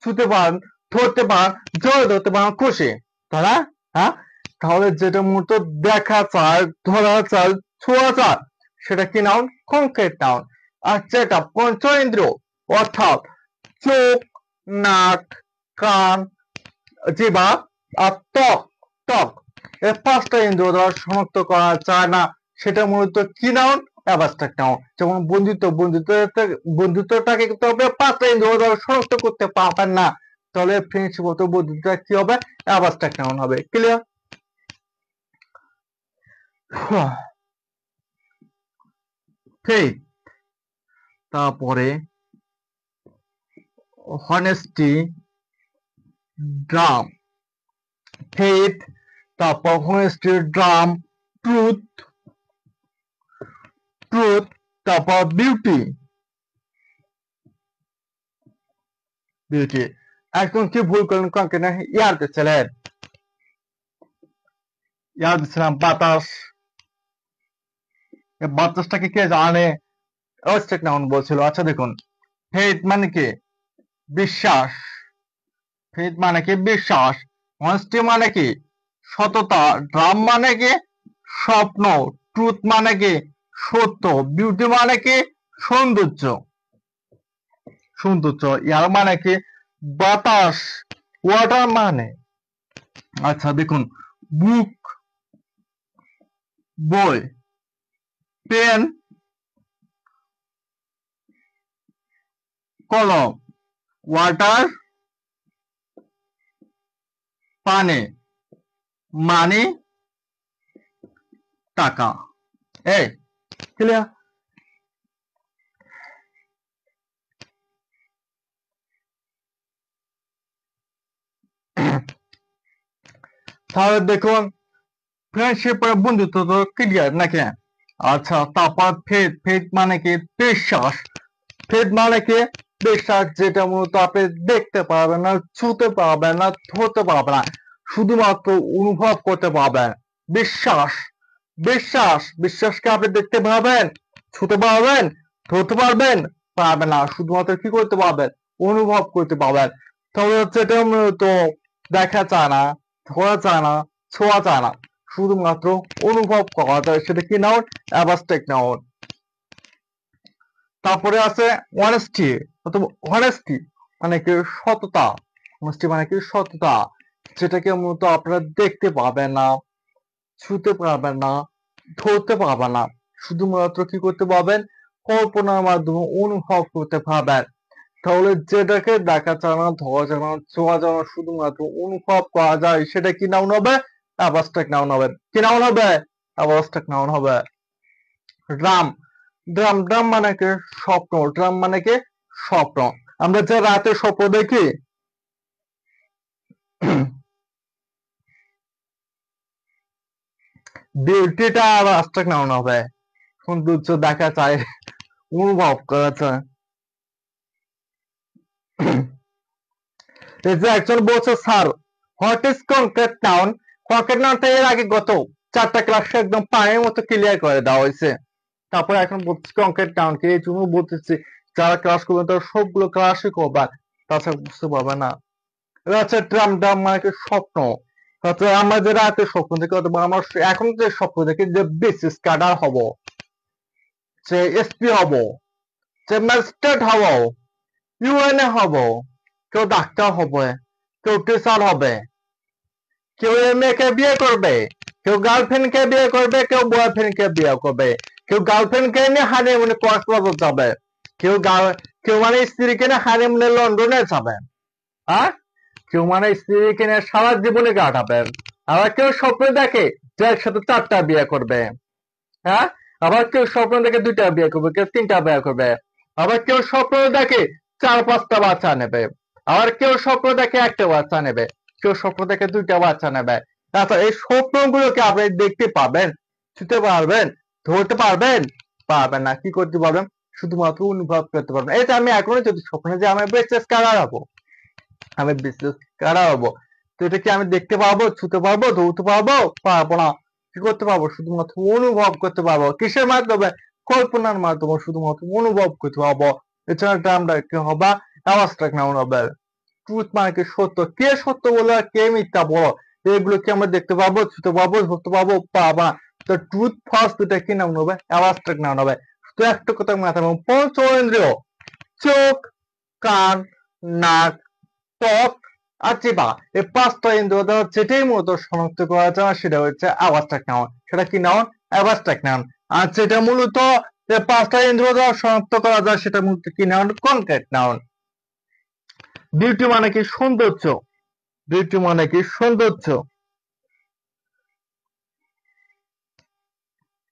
ছুতে পারেন, ধরতে পারেন, জয় ধরতে পারেন, খুশি, তারা হ্যাঁ। তাহলে যেটা মূলত দেখা যায়, ধরা যায়, ছোঁয়া যায়, সেটা কি নাউন? Concrete noun. আর যেটা পঞ্চ ইন্দ্রিয়, অর্থাৎ চোখ, নাক, কান, জিহ্বা আর ত্বক, ত্বক এই পাঁচটা ইন্দ্রিয় দ্বারা শনাক্ত করা যায় না, সেটা মূলত কি নাউন? Abstract noun. যেমন বন্ধুত্বটাকে কিন্তু আপনি পাঁচটা ইন্দ্রিয় দ্বারা শনাক্ত করতে পারবেন না, তাহলে ফ্রেন্ডশিপ হতো বন্ধুত্বটা কি হবে? অ্যাবস্ট্রাক্ট নাউন হবে। ক্লিয়ার? ঠিক। তারপরে হনেস্টি, ড্রাম, ফেথ, তারপর হোনেস্টি, ড্রাম, ট্রুথ, ট্রুথ, তারপর বিউটি, বিউটি। একদম কি ভুল করলেন কাকে না ইয়ার দিচ্ছিলেন, ইয়ার দিচ্ছিলাম বাতাস। বাতাসটাকে কে জানে? অবস্ট্রাক্ট নাউন বলছিল। আচ্ছা দেখুন, ফেথ মানে কি? বিশ্বাস। ফেথ মানে কি? বিশ্বাস। অনেস্টি মানে কি? সততা। ড্রাম মানে কি? স্বপ্ন। ট্রুথ মানে কি? সত্য। বিউটি মানে কি? সৌন্দর্য। সৌন্দর্য। ইয়ার মানে কি? বাতাস। ওয়াটার মানে, আচ্ছা দেখুন, বুক, বই, পেন, কলম, ওয়াটার, পানি, মানি, টাকা। এই ক্লিয়ার? তাহলে দেখুন, ফ্রেন্ডশিপ আর বন্ধুত্ব তো ক্লিয়ার নাকি? আচ্ছা, তারপর ফেথ, ফেথ মানে কি? বিশ্বাস। ফেথ মানে কি? বিশ্বাস, যেটা মূলত আপনি দেখতে পারবেন না, ছুঁতে পারবেন না, ধরতে পারবেন না, শুধুমাত্র অনুভব করতে পারবেন। বিশ্বাস, বিশ্বাস, বিশ্বাসকে আপনি দেখতে পারবেন, ছুঁতে পারবেন, ধরতে পারবেন? পারবেন না, শুধুমাত্র কি করতে পারবেন? অনুভব করতে পারবেন। তাহলে হচ্ছে এটা মূলত দেখা যায় না, ধরা যায় না, ছোঁয়া যায় না, শুধুমাত্র অনুভব করা যায়। সেটা কি নাউন? Abstract noun. তারপরে আছে অনেস্টি অথবা অনেস্টি মানে কি? সততা। অনেস্টি মানে কি? সততা, যেটাকে মূলত আপনারা দেখতে পাবেন না, ছুঁতে পারবেন না, ধরতে পারবেন না, শুধুমাত্র কি করতে পারবেন? কল্পনার মাধ্যমে অনুভব করতে পারবেন। তাহলে যেটাকে দেখা যায় না, ধরা যায় না, ছোঁয়া যায় না, শুধুমাত্র অনুভব করা যায়, সেটা কি নাউন হবে? অ্যাবস্ট্রাক্ট নাউন হবে। কি নাউন হবে? অ্যাবস্ট্রাক্ট নাউন হবে। ড্রাম, ড্রাম, ড্রাম মানে কি? স্বপ্ন। ড্রাম মানে কি? স্বপ্ন। আমরা যে রাতে স্বপ্ন দেখি, বিউটিটা অ্যাবস্ট্রাক্ট নাউন হবে। সৌন্দর্য দেখা যায়, অনুভব করা যায়। এই যে একজন বলছে, sir what is concrete noun? Concrete নাউনটা এর আগে গত 4টা ক্লাসে একদম পানির মতো ক্লিয়ার করে দেওয়া হয়েছে। তারপরে এখন বলছি কনক্রিট নাউন কি, এই জন্য বলতেছি যারা ক্লাস করবেন তারা সবগুলো ক্লাসই করবেন, তাছাড়া বুঝতে পারবে না। এটা হচ্ছে ড্রাম, ড্রাম মানে কি? স্বপ্ন। তারপরে আমরা যে রাতে স্বপ্ন দেখি, অথবা আমার এখন যে স্বপ্ন দেখি যে বিসিএস ক্যাডার হব, যে এসপি হব, যে ম্যাজিস্ট্রেট হব, ইউএনএ হব, কেউ ডাক্তার হবে, কেউ টিচার হবে, কেউ মেয়েকে বিয়ে করবে, কেউ গার্লফ্রেন্ডকে বিয়ে করবে, কেউ বয়ফ্রেন্ডকে বিয়ে করবে, কেউ গার্লফ্রেন্ডকে নিয়ে হানিমুনে কক্সবাজার যাবে, কেউ কেউ মানে স্ত্রীকে নিয়ে হানিমুনে লন্ডনে যাবে, আর কেউ মানে স্ত্রীকে নিয়ে সারা জীবনে কাটাবেন। আবার কেউ স্বপ্ন দেখে যে একসাথে 4টা বিয়ে করবে, হ্যাঁ। আবার কেউ স্বপ্ন দেখে 2টা বিয়ে করবে, কেউ 3টা বিয়ে করবে। আবার কেউ স্বপ্ন দেখে 4-5টা বাচ্চা নেবে। আবার কেউ স্বপ্ন দেখে 1টা বাচ্চা নেবে, কেউ স্বপ্ন দেখে 2টা বাচ্চা নেবে। তারপর এই স্বপ্নগুলোকে আপনি দেখতে পাবেন, ছুঁতে পারবেন, ধরতে পারবেন? পারবেন না। কি করতে পারবেন? শুধুমাত্র অনুভব করতে পারবেন। এই যে আমি এখনো যদি স্বপ্নে যে আমি বিসিএস ক্যাডার হবো, আমি বিসিএস ক্যাডার হবো, তো এটা কি আমি দেখতে পারবো, ছুঁতে পারবো, ধরতে পারবো? পারবো না। কি করতে পারবো? শুধুমাত্র অনুভব করতে পারবো। কিসের মাধ্যমে? কল্পনার মাধ্যমে শুধুমাত্র অনুভব করতে পারবো। এছাড়া আমরা কি হবে? অ্যাবস্ট্রাক্ট নাউন হবে। ট্রুথ মানে কি? সত্য। কে সত্য বলে আর কে মিথ্যা বলো, এগুলো কি আমরা দেখতে পাবো, ছুঁতে পারবো, ধরতে পারবো? পারবো না। তো ট্রুথ ফার্স্ট, এটা কি নাউন হবে? অ্যাবস্ট্রাক্ট নাউন হবে। তো একটা কথা মাথায় রাখবো, পঞ্চেন্দ্রিয়, চোখ, কান, নাক, ত্বক আর জিহ্বা, এই 5টা ইন্দ্রিয় দ্বারা যেটাই মূলত শনাক্ত করা যায় সেটা হচ্ছে অ্যাবস্ট্রাক্ট নাউন। সেটা কি নাউন? Abstract noun. আর যেটা মূলত যে 5টা ইন্দ্রিয় দ্বারা শনাক্ত করা যায় সেটা মূলত কি নাউন? Concrete noun. বিউটি মানে কি? সৌন্দর্য। বিউটি মানে কি? সৌন্দর্য।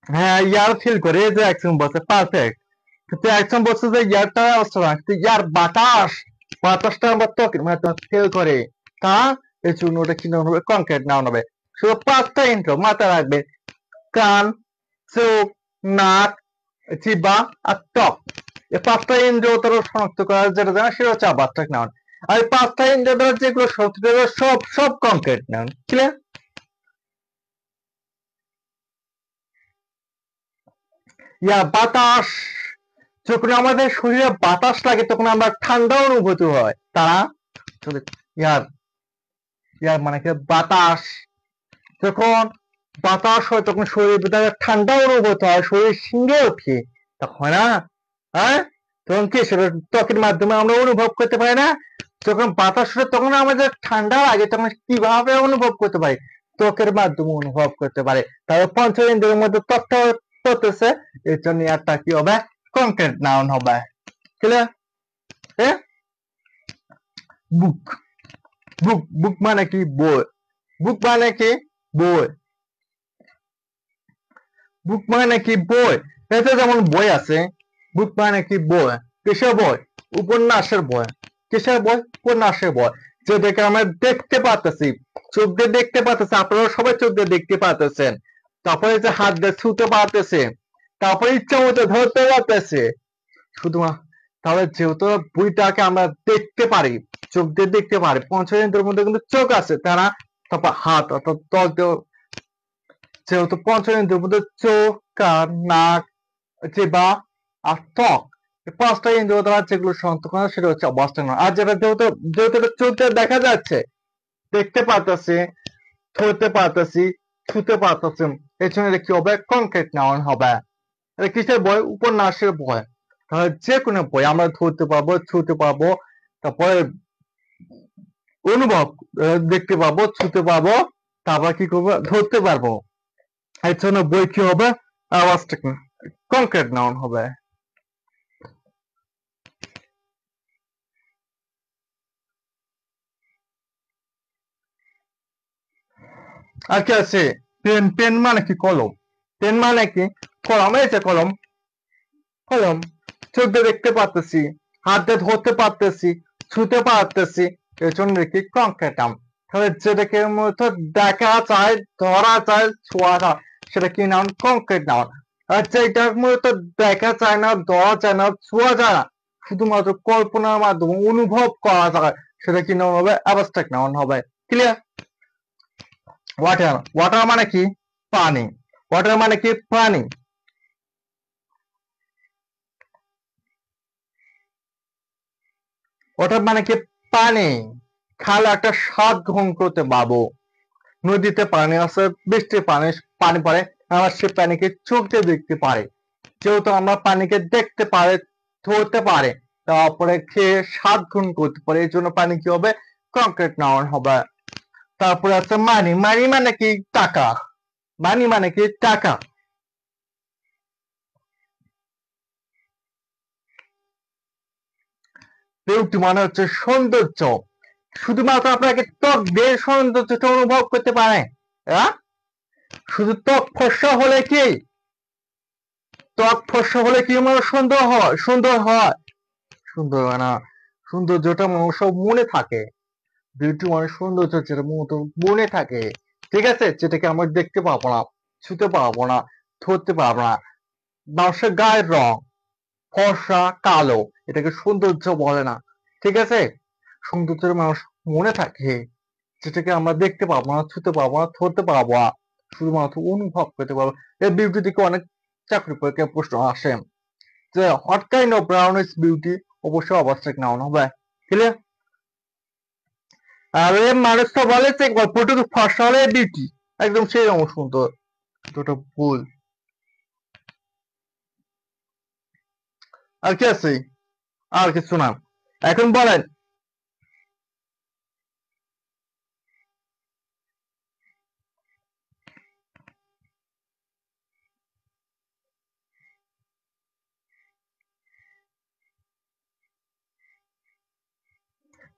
হ্যাঁ, ইয়ার ফিল করে, এই যে একজন বলছে পারফেক্ট, কিন্তু একজন বলছে যে ইয়ারটা অবস্থা, কিন্তু ইয়ার বাতাস, বাতাসটা আমার ত্বকের মাধ্যমে ফিল করে। তারা এই জন্য ওটা কি নাউন হবে? কংক্রিট নাউন হবে। শুধু 5টা ইন্দ্রিয় মাথায় রাখবে, কান, চোখ, নাক, জিহ্বা আর ত্বক। এই 5টা ইন্দ্রিয় দ্বারা শনাক্ত করা যেটা জানা সেটা হচ্ছে অ্যাবস্ট্রাক্ট নাউন। আর এই 5টা ইন্দ্রিয় দ্বারা যেগুলো শনাক্ত করা সব কংক্রিট নাউন। ক্লিয়ার? বাতাস, যখন আমাদের শরীরে বাতাস লাগে তখন আমরা ঠান্ডা অনুভূতি হয়। তারা ইয়ার ইয়ার মানে কি বাতাস, যখন বাতাস হয় তখন শরীরের ভিতরে ঠান্ডা অনুভূত হয়, শরীর শিংড়ে ওঠে, তখন না, হ্যাঁ, তখন কি সেটা ত্বকের মাধ্যমে আমরা অনুভব করতে পারি না? যখন বাতাস হয় তখন আমাদের ঠান্ডা লাগে, তখন কিভাবে অনুভব করতে পারি? ত্বকের মাধ্যমে অনুভব করতে পারে। তাহলে পঞ্চ ইন্দ্রিয়ের মধ্যে ত্বকটা পড়তেছে, এর জন্য একটা কি হবে? কংক্রিট নাউন হবে। ক্লিয়ার? হ্যাঁ, বুক, বুক মানে কি? বই। বুক মানে কি? বই। বুক মানে কি? বই। এতে যেমন বই আছে, বুক মানে কি? বই। কিসের বই? উপন্যাসের বই। কিসের বই? উপন্যাসের বই, যেটাকে আমরা দেখতে পাচ্ছি, চোখ দিয়ে দেখতে পাচ্ছি, আপনারা সবাই চোখ দিয়ে দেখতে পাচ্ছেন, তারপরে যে হাত দিয়ে ছুঁতে পারতেছে, তারপরে ইচ্ছা মতো ধরতে পারতেছে। শুধুমাত্র তাহলে যেহেতু বইটাকে আমরা দেখতে পারি, চোখ দিয়ে দেখতে পারি, পঞ্চেন্দ্রের মধ্যে কিন্তু চোখ আছে, তারা তারপর হাত অর্থাৎ ত্বক দিয়ে, যেহেতু পঞ্চেন্দ্রের মধ্যে চোখ, কান, নাক, জিহ্বা আর ত্বক, এই 5টা ইন্দ্রিয় দ্বারা যেগুলো শনাক্ত করা সেটা হচ্ছে অবস্থান। আর যেটা যেহেতু যেহেতু এটা চোখ দিয়ে দেখা যাচ্ছে, দেখতে পারতেছি, ধরতে পারতেছি, ছুতে পারতেছি, এই জন্য এটা কি হবে? কংক্রিট নাউন হবে। এটা কিসের বই? উপন্যাসের বই। তাহলে যে কোনো বই আমরা ধরতে পারবো, ছুতে পারবো, তারপরে অনুভব দেখতে পাবো, ছুতে পারবো, তারপর কি করবো? ধরতে পারবো। এর জন্য বই কি হবে? অ্যাবস্ট্রাক্ট কংক্রিট নাউন হবে। আর কি আছে? পেন, পেন মানে কি? কলম। পেন মানে কি? কলম। এই যে কলম, কলম চোখ দিয়ে দেখতে পারতেছি, হাত দিয়ে ধরতে পারতেছি, ছুতে পারতেছি, এর জন্য কি? Concrete noun. তাহলে যেটাকে মূলত দেখা যায়, ধরা যায়, ছোঁয়া যায়, সেটা কি নাউন? Concrete noun. আর যেটা মূলত দেখা যায় না, ধরা যায় না, ছোঁয়া যায় না, শুধুমাত্র কল্পনার মাধ্যমে অনুভব করা যায়, সেটা কি নাউন হবে? অ্যাবস্ট্রাক্ট নাউন হবে। ক্লিয়ার? ওয়াটার, ওয়াটার মানে কি? পানি। ওয়াটার মানে কি? পানি। ওয়াটার মানে কি? পানি। খালে একটা স্বাদ গ্রহণ করতে পারবো। নদীতে পানি আছে, বৃষ্টির পানি পানি পড়ে, আমরা সে পানিকে চোখ দিয়ে দেখতে পারি। যেহেতু আমরা পানিকে দেখতে পারি, ধরতে পারি, তারপরে খেয়ে স্বাদ গ্রহণ করতে পারি, এই জন্য পানি কি হবে? কংক্রিট নাউন হবে। তারপরে আছে মানি। মানি মানে কি? টাকা। মানি মানে কি? টাকা। বিউটি মানে হচ্ছে সৌন্দর্য। শুধুমাত্র আপনাকে ত্বক দিয়ে সৌন্দর্যটা অনুভব করতে পারেন। হ্যাঁ, শুধু ত্বক ফর্সা হলে কি, ত্বক ফর্সা হলে কি আমার সুন্দর হয়? সুন্দর হয়? সুন্দর হয় না। সৌন্দর্যটা সব মনে থাকে। বিউটি মানে সৌন্দর্য, যেটা মূলত মনে থাকে। ঠিক আছে, যেটাকে আমরা দেখতে পাবো না, ছুতে পারবো না, ধরতে পারবো না। মানুষের গায়ের রং ফর্সা, কালো, এটাকে সৌন্দর্য বলে না। ঠিক আছে, সৌন্দর্যের মানুষ মনে থাকে, যেটাকে আমরা দেখতে পাবো না, ছুতে পাবো না, ধরতে পারবো না, শুধুমাত্র অনুভব করতে পারবো। এই বিউটি থেকে অনেক চাকরি পরীক্ষায় প্রশ্ন আসে যে what kind of brown is beauty, অবশ্যই অবস্ট্রাক্ট নাউন হবে। ক্লিয়ার? আর এই মানুষ তো বলে যে গল্পটুকু ফর্সা হলে বিউটি, একদম সেই রকম সুন্দর, দুটো ভুল। আর কি আছে? আর কিছু না। এখন বলেন,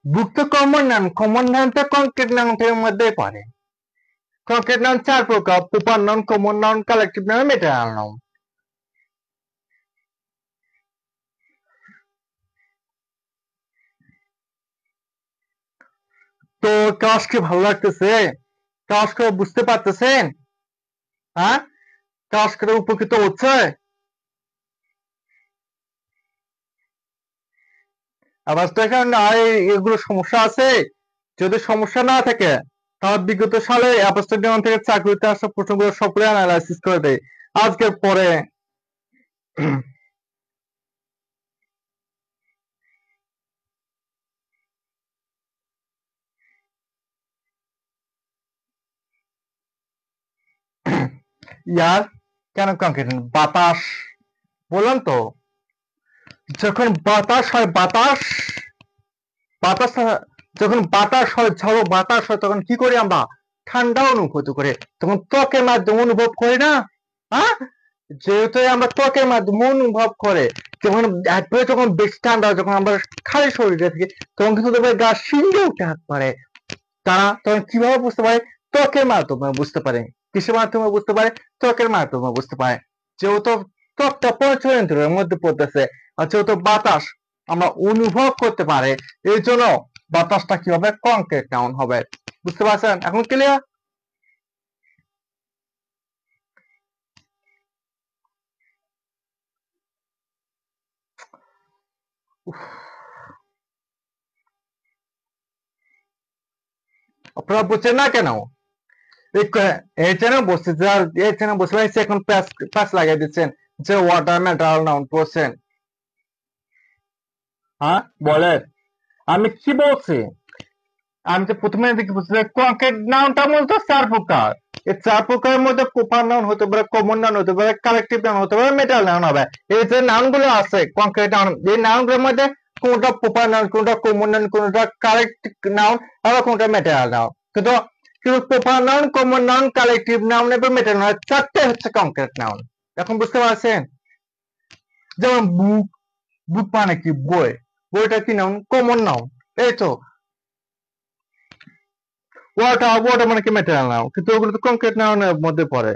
বুক তো কমন নাউন, কমন নাউন তো কংক্রিট নাউনের মধ্যেই পড়ে। কংক্রিট নাউন 4 প্রকার: proper noun, common noun, collective noun, material noun. তো ক্লাসকে ভালো লাগতেছে? ক্লাসকে বুঝতে পারতেছেন? হ্যাঁ, ক্লাস করে উপকৃত হচ্ছে? আবার দেখেন এগুলো সমস্যা আছে। যদি সমস্যা না থাকে তাহলে বিগত সালে অ্যাপস্টেডিয়াম থেকে চাকরিতে আসা প্রশ্নগুলো সবগুলো অ্যানালাইসিস করে দেয় আজকের পরে। ইয়ার কেন কংক্রিট বাতাস বললাম তো, যখন বাতাস হয় বাতাস যখন বাতাস হয় ঝড়ো বাতাস হয় তখন কি করি আমরা? ঠান্ডা অনুভূতি করে, তখন ত্বকের মাধ্যমে অনুভব করি না? হ্যাঁ, যেহেতু আমরা ত্বকের মাধ্যমে অনুভব করে, যখন একবারে যখন বেশি ঠান্ডা যখন আমরা খালি শরীরে থাকি তখন কিন্তু দেখবে গা শিংড়ে উঠে হাত পারে। তারা তখন কিভাবে বুঝতে পারে? ত্বকের মাধ্যমে বুঝতে পারে। কিসের মাধ্যমে বুঝতে পারে? ত্বকের মাধ্যমে বুঝতে পারে। যেহেতু ত্বকটা পঞ্চেন্দ্রিয়ের মধ্যে পড়তেছে আর যেহেতু বাতাস আমরা অনুভব করতে পারে, এই জন্য বাতাসটা কি হবে? কংক্রিট নাউন হবে। বুঝতে পারছেন? এখন ক্লিয়ার? আপনারা বুঝছেন না কেন? এইখানে বসছে যে এইখানে বসে এখন প্যাচ লাগাই দিচ্ছেন যে ওয়াটার ম্যাটারাল নাউন পড়ছেন। হ্যাঁ বলেন, আমি কি বলছি? আমি তো প্রথমে দেখে বলছি কংক্রিট নাউনটা মূলত চার প্রকার। এই চার প্রকারের মধ্যে প্রপার নাউন হতে পারে, কমন নাউন হতে পারে, কালেকটিভ নাউন হতে পারে, মেটাল নাউন হবে। এই যে নাউন গুলো আছে কংক্রিট নাউন, এই নাউন গুলোর মধ্যে কোনটা প্রপার নাউন, কোনটা কমন নাউন, কোনটা কালেকটিভ নাউন, আবার কোনটা মেটাল নাউন। কিন্তু কিন্তু proper noun, common noun, collective noun এবং মেটাল নাউন চারটে হচ্ছে কংক্রিট নাউন। এখন বুঝতে পারছেন? যেমন বুক, বুক মানে কি? বই। বইটা কি নাউন? Common noun. এই তো ওয়াটার মানে কি? মেটেরিয়াল নাউন, কিন্তু ওগুলো তো কংক্রিট নাউনের মধ্যে পড়ে।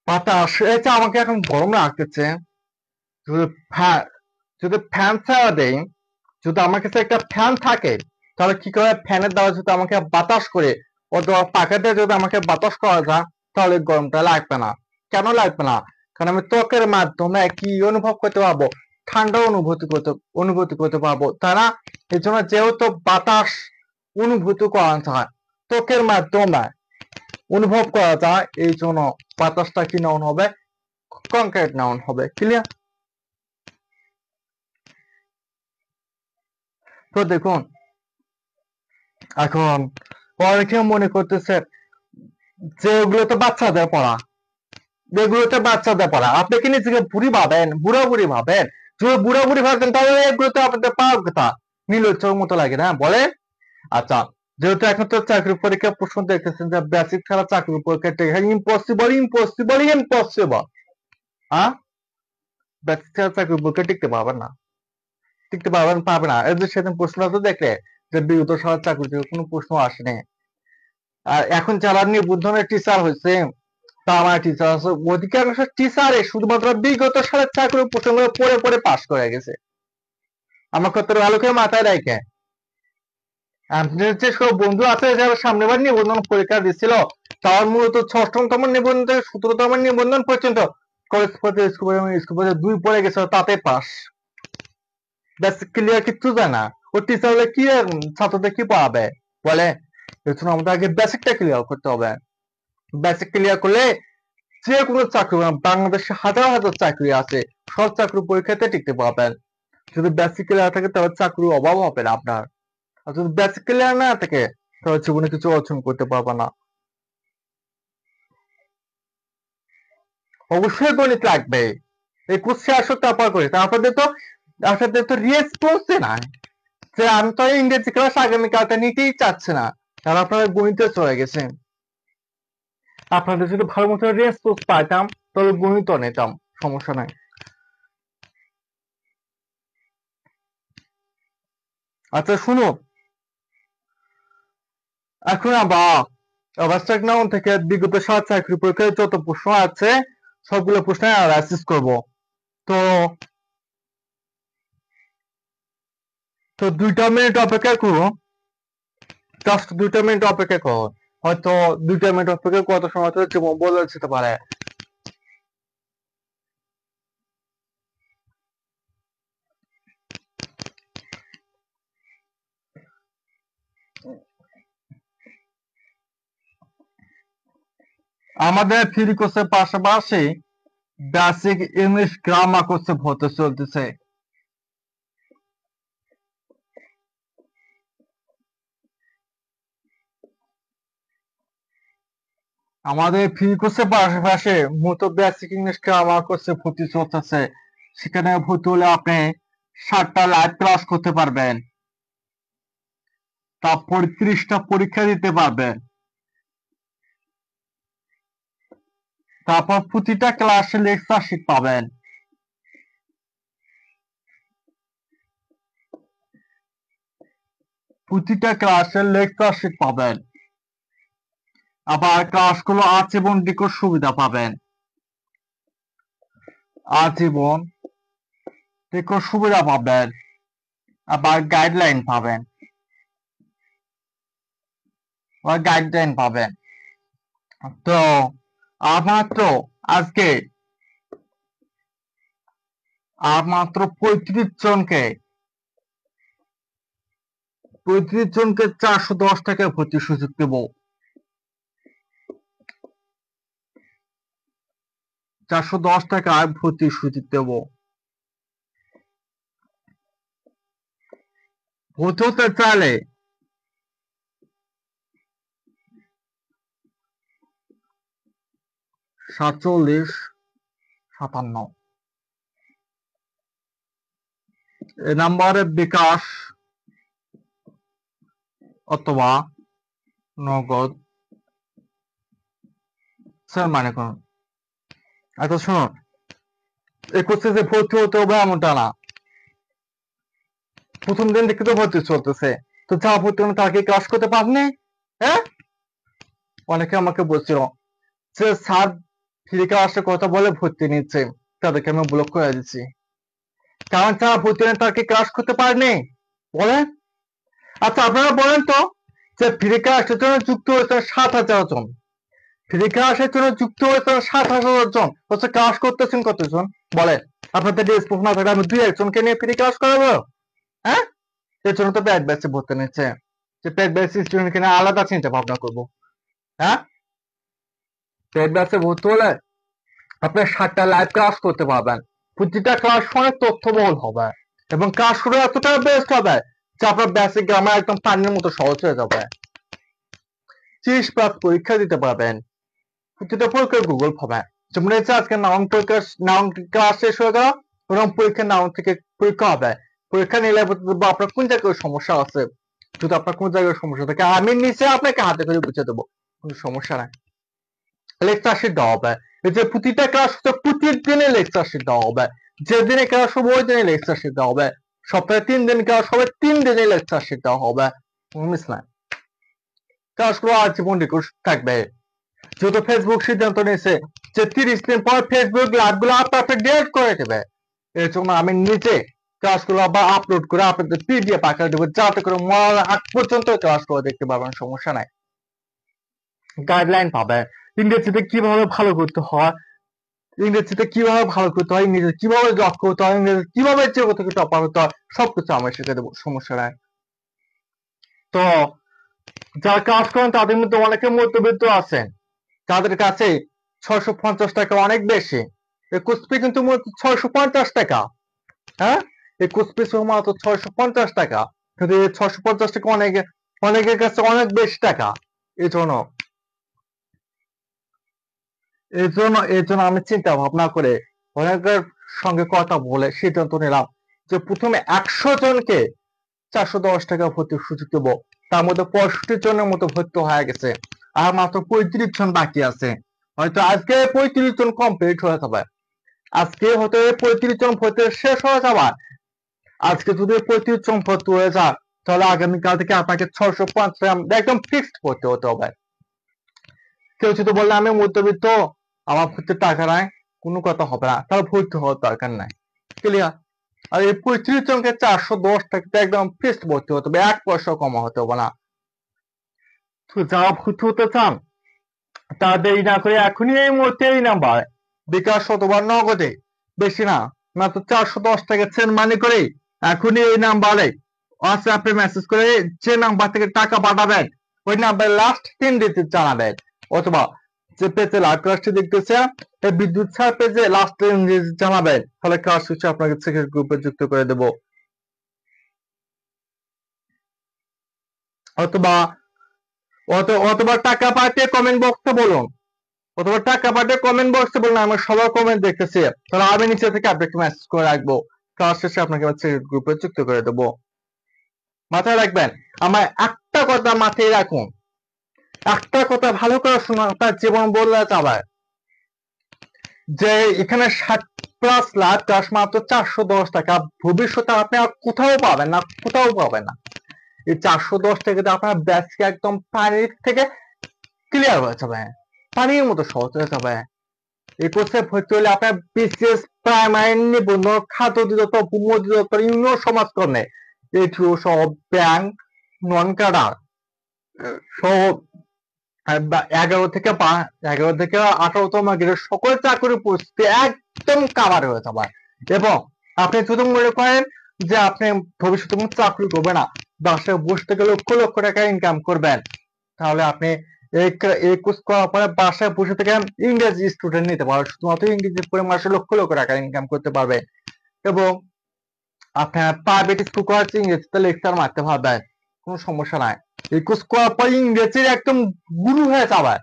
বাতাস, এটা আমাকে এখন গরম লাগতেছে। যদি ফ্যান যদি ফ্যান ছাড়া দেই, যদি আমার কাছে একটা ফ্যান থাকে তাহলে কি করে? ফ্যানের দ্বারা যদি আমাকে বাতাস করে অথবা পাখাতে যদি আমাকে বাতাস করা যায় তাহলে গরমটা লাগবে না। কেন লাগবে না? কারণ আমি ত্বকের মাধ্যমে কি অনুভব করতে পারবো? ঠান্ডা অনুভূতি করতে পারবো। তারা এই জন্য যেহেতু বাতাস অনুভূতি করা যায় ত্বকের মাধ্যমে অনুভব করা যায়, এই জন্য বাতাসটা কি নাউন হবে? কংক্রিট নাউন হবে। ক্লিয়ার? তো দেখুন, এখন অনেকে মনে করতেছে যে ওগুলো তো বাচ্চাদের পড়া, এগুলোতে বাচ্চাদের পড়া। আপনি কি নিজেকে বুড়ি ভাবেন, বুড়ি ভাবেন? যদি বুড়ি ভাবতেন তাহলে এগুলো তো আপনাদের পাওয়ার কথা। নীলচর মতো লাগে না বলে? আচ্ছা, যেহেতু এখন তো চাকরি পরীক্ষা প্রশ্ন দেখতেছেন যে বেসিক ছাড়া চাকরি পরীক্ষা ইম্পসিবল ইম্পসিবল ইম্পসিবল। হ্যাঁ, বেসিক ছাড়া চাকরি পরীক্ষা টিকতে পারবে না। এই যে সেদিন প্রশ্নটা তো দেখলে যে বিগত সালের চাকরি থেকে কোনো প্রশ্ন আসেনি। আর এখন যারা নিবন্ধনের টিচার হয়েছে তা আমার টিচার আছে, অধিকাংশ টিচারে শুধুমাত্র বিগত সালের চাকরির প্রশ্নগুলো পড়ে পাস করে গেছে। আমার কত ভালো করে মাথায় রাখে। আপনার যে সব বন্ধু আছে যারা সামনেবার নিবন্ধন পরীক্ষা দিচ্ছিল তার মূলত ষষ্ঠতম নিবন্ধন থেকে 17তম নিবন্ধন পর্যন্ত কলেজ স্কুল দুই পড়ে গেছে তাতে পাস। ব্যাস ক্লিয়ার, কিচ্ছু যায় না। ও টিচার হলে কি ছাত্রদের কি পড়াবে বলে? এর জন্য আমাদের আগে বেসিকটা ক্লিয়ার করতে হবে। বেসিক ক্লিয়ার করলে যে কোনো চাকরি, বাংলাদেশে হাজার হাজার চাকরি আছে, সব চাকরি পরীক্ষাতে টিকতে পারবেন। যদি বেসিক ক্লিয়ার থাকে তাহলে চাকরির অভাব হবে না আপনার। আর যদি বেসিক ক্লিয়ার না থাকে তাহলে জীবনে কিছু অর্জন করতে পারবে না। অবশ্যই গণিত লাগবে। এই কোর্সে আসো তারপর করে আপনাদের তো রেসপন্সই নাই যে আমি তো ইংরেজি ক্লাস আগামীকালটা নিতেই চাচ্ছে না, কারণ আপনারা গণিতে চলে গেছেন। আপনাদের যদি ভালো মতো রেসপন্স পাইতাম তাহলে গণিত নিতাম, সমস্যা নাই। আচ্ছা শুনো, এখন আমরা অ্যাবস্ট্রাক্ট নাউন থেকে বিগত 7 চাকরি পরীক্ষায় যত প্রশ্ন আছে সবগুলো প্রশ্ন অ্যানালাইসিস করব। তো তো 2টা মিনিট অপেক্ষা করুন, জাস্ট 2টা মিনিট অপেক্ষা করুন। হয়তো 2টা মিনিট অপেক্ষা কত সময় ধরে বলে যেতে পারে। আমাদের ফ্রি কোর্সের পাশাপাশি বেসিক ইংলিশ গ্রামার কোর্সে ভর্তি চলতেছে। আমাদের ফ্রি কোর্সের পাশাপাশি মূলত বেসিক ইংলিশ গ্রামার কোর্সে ভর্তি চলতেছে। সেখানে ভর্তি হলে আপনি 7টা লাইভ ক্লাস করতে পারবেন, তারপর 30টা পরীক্ষা দিতে পারবেন, তারপর প্রতিটা ক্লাসে লেকচার শিট পাবেন, প্রতিটা ক্লাসে লেকচার শিট পাবেন, আবার ক্লাসগুলো আজীবন রেকর্ড সুবিধা পাবেন, আজীবন রেকর্ড সুবিধা পাবেন, আবার গাইডলাইন পাবেন, তো মাত্র আজকে মাত্র 35 জনকে 410 টাকায় ভর্তির সুযোগ দেব। 410 টাকায় ভর্তির সুযোগ দেব। ভর্তি হতে চাইলে +47 57 এই নাম্বারে বিকাশ অথবা নগদ মানে করুন। আচ্ছা শুনুন, এই কোর্সে যে ভর্তি হতে হবে এমনটা না, প্রথম দিন থেকে তো ভর্তি চলতেছে। তো যা ভর্তি হলো তাকে ক্লাস করতে পারনি। হ্যাঁ, অনেকে আমাকে বলছিল যে স্যার ফ্রি ক্লাসে কথা বলে ভর্তি নিচ্ছে, তাদেরকে আমি ব্লক করে দিচ্ছি। কারণ যারা ভর্তি নেই তাকে ক্লাস করতে পারেনি। বলেন, আচ্ছা আপনারা বলেন তো, যে ফ্রি ক্লাসের জন্য যুক্ত হয়েছে 7,000 জন, ফ্রি ক্লাসের জন্য যুক্ত হয়েছে 7,000 জন, হচ্ছে ক্লাস করতেছেন কতজন? বলেন, আপনাদের রেসপন্স না থাকলে আমি 2-1জনকে নিয়ে ফ্রি ক্লাস করাবো? হ্যাঁ, এর জন্য তো পেড ব্যাচে ভর্তি নিচ্ছে, যে পেড ব্যাচ স্টুডেন্টকে নিয়ে আলাদা চিন্তা ভাবনা করবো। হ্যাঁ, পেড ব্যাচে ভর্তি হলে আপনি 7টা লাইভ ক্লাস করতে পারবেন, প্রতিটা ক্লাস অনেক তথ্যবহুল হবে এবং ক্লাসগুলো এতটা বেস্ট হবে যে আপনার বেসিক গ্রামার একদম পানির মতো সহজ হয়ে যাবে। 30+ পরীক্ষা দিতে পারবেন, প্রতিটা পরীক্ষা গুগল হবে। যেমন হচ্ছে আজকে নাউন ক্লাস শেষ হয়ে গেল, এবং পরীক্ষা নাউন থেকে পরীক্ষা হবে। পরীক্ষা নিলে আপনার কোন জায়গায় সমস্যা আছে, যদি আপনার কোন জায়গায় সমস্যা থাকে আমি নিচে আপনাকে হাতে করে বুঝিয়ে দেবো, কোনো সমস্যা নাই। লেকচার শিট দেওয়া হবে, এই যে প্রতিটা ক্লাস হচ্ছে প্রতিদিনে লেকচার শিট দেওয়া হবে, যেদিনে ক্লাস হবে ওই দিনে লেকচার শিট দেওয়া হবে, সপ্তাহে 3 দিন ক্লাস হবে 3 দিনে লেকচার শিট দেওয়া হবে, মিস নাই। ক্লাসগুলো আজীবন রেকর্ড থাকবে। যেহেতু ফেসবুক সিদ্ধান্ত নিয়েছে যে 30 দিন পর ফেসবুক লাইভগুলো আপনার ডিলিট করে দেবে, এর জন্য আমি নিজে ক্লাসগুলো আবার আপলোড করে আপনাদের পিডিএফ আকারে দেবো, যাতে করে মরার আগ পর্যন্ত ক্লাসগুলো দেখতে পাবেন, সমস্যা নাই। গাইডলাইন পাবে, ইংরেজিতে কিভাবে ভালো করতে হয়, ইংরেজি কিভাবে জব করতে হয়, ইংরেজি কিভাবে যে থেকে টপার হতে হয়, সবকিছু আমি শিখে দেবো, সমস্যা নাই। তো যারা কাজ করেন তাদের মধ্যে অনেকে মধ্যবিত্ত আছেন, তাদের কাছে 650 টাকা অনেক বেশি। এই কুচপি কিন্তু 650 টাকা। হ্যাঁ, এই কুচপি মাত্র 650 টাকা, কিন্তু এই 650 টাকা অনেকের কাছে অনেক বেশি টাকা। এই জন্য আমি চিন্তা ভাবনা করে অনেকের সঙ্গে কথা বলে সিদ্ধান্ত নিলাম যে প্রথমে 100 জনকে 410 টাকা ভর্তির সুযোগ দেবো। তার মধ্যে 65 জনের মতো ভর্তি হয়ে গেছে, আর মাত্র 35 জন বাকি আছে। হয়তো আজকে 35 জন কমপ্লিট হয়ে যাবে, আজকে হয়তো 35 জন ভর্তি শেষ হয়ে যাবে। আজকে যদি 35 জন ভর্তি হয়ে যায়, তাহলে আগামীকাল থেকে আপনাকে 650 একদম ফিক্সড ভর্তি হতে হবে। কেউ যদি বললে আমি মধ্যবিত্ত, আমার ভর্তি টাকা নাই, কোনো কথা হবে না, তাহলে ভর্তি হওয়ার দরকার নাই। ক্লিয়ার? আর এই 35 জনকে 410 টাকাতে একদম ফিক্সড ভর্তি হতে হবে, 1 পয়সাও কমা হতে হবে না। তো যারা ভর্তি হতে চান তারা দেরি না করে এখনই এই মুহূর্তে এই নাম্বার বিকাশ অথবা নগদে, বেশি না, মাত্র 410 টাকা সেন্ড মানি করে এখনই এই নাম্বারে হোয়াটসঅ্যাপে মেসেজ করে যে নাম্বার থেকে টাকা পাঠাবেন ওই নাম্বারে লাস্ট 3 ডিজিট জানাবেন, অথবা যে পেজে লাইভ ক্লাসটি দেখতেছে এই বিদ্যুৎ ছাড় পেজে লাস্ট 3 ডিজিট জানাবেন, তাহলে ক্লাস শেষে আপনাকে সিক্রেট গ্রুপে যুক্ত করে দেব। অথবা অথবা টাকা পাঠিয়ে কমেন্ট বক্সে বলুন, অথবা টাকা পাঠিয়ে কমেন্ট বক্সে বলুন, আমি সবার কমেন্ট দেখতেছি, তাহলে আমি নিচে থেকে আপনাকে মেসেজ করে রাখবো, ক্লাস শেষে আপনাকে সিক্রেট গ্রুপে যুক্ত করে দেবো। মাথায় রাখবেন, আমার একটা কথা মাথায় রাখুন, একটা কথা ভালো করে শোনা, তার জীবন বদলে যাবে, যে এখানে 60+ লাখ ক্লাস মাত্র 410 টাকা, ভবিষ্যতে আপনি আর কোথাও পাবেন না, কোথাও পাবেন না। এই 410 টাকাতে আপনার ব্যাচকে একদম পানির থেকে ক্লিয়ার হয়ে যাবে, পানির মতো সহজ হয়ে যাবে। এই কোর্সে ভর্তি হলে আপনার বিসিএস, প্রাইমারি, নিবন্ধন, খাদ্য অধিদপ্তর, ভূমি অধিদপ্তর, ইউনিয়ন সমাজকর্মে, এটিও সহ ব্যাংক, নন ক্যাডার সহ 11 থেকে 18তম গ্রেডের সকল চাকরির পরিস্থিতি একদম কাভার হয়ে যাবে। এবং আপনি যদি মনে করেন যে আপনি ভবিষ্যতে চাকরি করবেন না, বাসায় বসে থেকে লক্ষ লক্ষ টাকা ইনকাম করবেন, তাহলে আপনি এই কোর্স করার পরে বাসায় বসে থেকে ইংরেজি স্টুডেন্ট নিতে পারবেন, শুধুমাত্র ইংরেজি পড়ে মাসে লক্ষ লক্ষ টাকা ইনকাম করতে পারবেন। এবং আপনার প্রাইভেট স্কুল করার ইংরেজিতে লেকচার মারতে পারবেন, কোনো সমস্যা নাই। এই কোর্স করার পর ইংরেজির একদম গুরু হয়ে যাবে,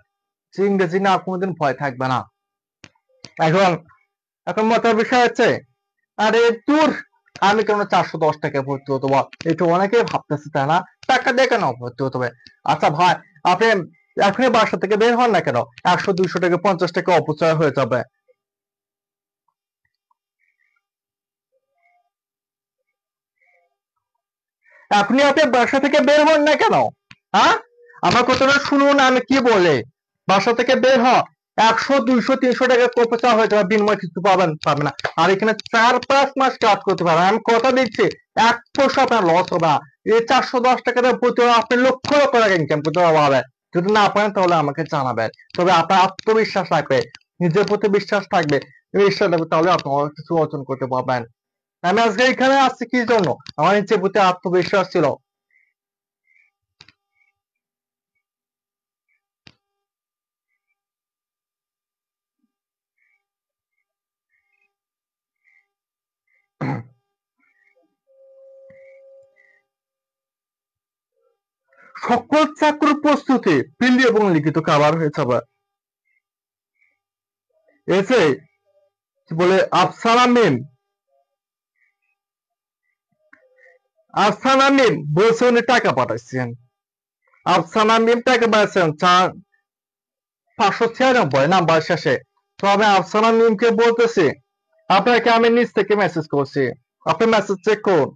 যে ইংরেজি না কোনোদিন ভয় থাকবে না। এখন মজার বিষয় হচ্ছে, আরে দূর, আমি কেন 410 টাকা ভর্তি হতে হবে, এটা অনেকেই ভাবতেছে, তাই না? টাকা দিয়ে কেন ভর্তি হতে হবে? আচ্ছা ভাই, আপনি এখনই বাসা থেকে বের হন না কেন, 100, 200 টাকা, 50 টাকা অপচয় হয়ে যাবে। এখনই আপনি বাসা থেকে বের হন না কেন? হ্যাঁ, আমার কথাটা শুনুন, আমি কি বলে, বাসা থেকে বের হ, 100, 200, 300 টাকা অপচয় হয়ে যাবে, বিনিময় কিছু পাবে না। আর এখানে 4-5 মাস কাজ করতে পারবেন, আমি কথা দিচ্ছি 1 পয়সা আপনার লস হবে না। এই 410 টাকাতে প্রতি আপনি লক্ষ লক্ষ টাকা ইনকাম করতে পারবেন। যদি না পারেন তাহলে আমাকে জানাবেন, তবে আপনার আত্মবিশ্বাস থাকবে, নিজের প্রতি বিশ্বাস থাকবে, বিশ্বাস থাকবে, তাহলে আপনি কিছু অর্জন করতে পারবেন। আমি আজকে এখানে আসছি কি জন্য, আমার নিজের প্রতি আত্মবিশ্বাস ছিল। সকল চাকরির প্রস্তুতি প্রিলি এবং লিখিত কাভার হয়ে যাবে। এসে কি বলে, আফসানা মিম বলছে উনি টাকা পাঠাচ্ছেন, আফসানা মিম টাকা পাঠাচ্ছেন 596 নাম্বার শেষে। তো আমি আফসানা মিমকে বলতেছি, আপনাকে আমি নিজ থেকে মেসেজ করছি, আপনি মেসেজ চেক করুন।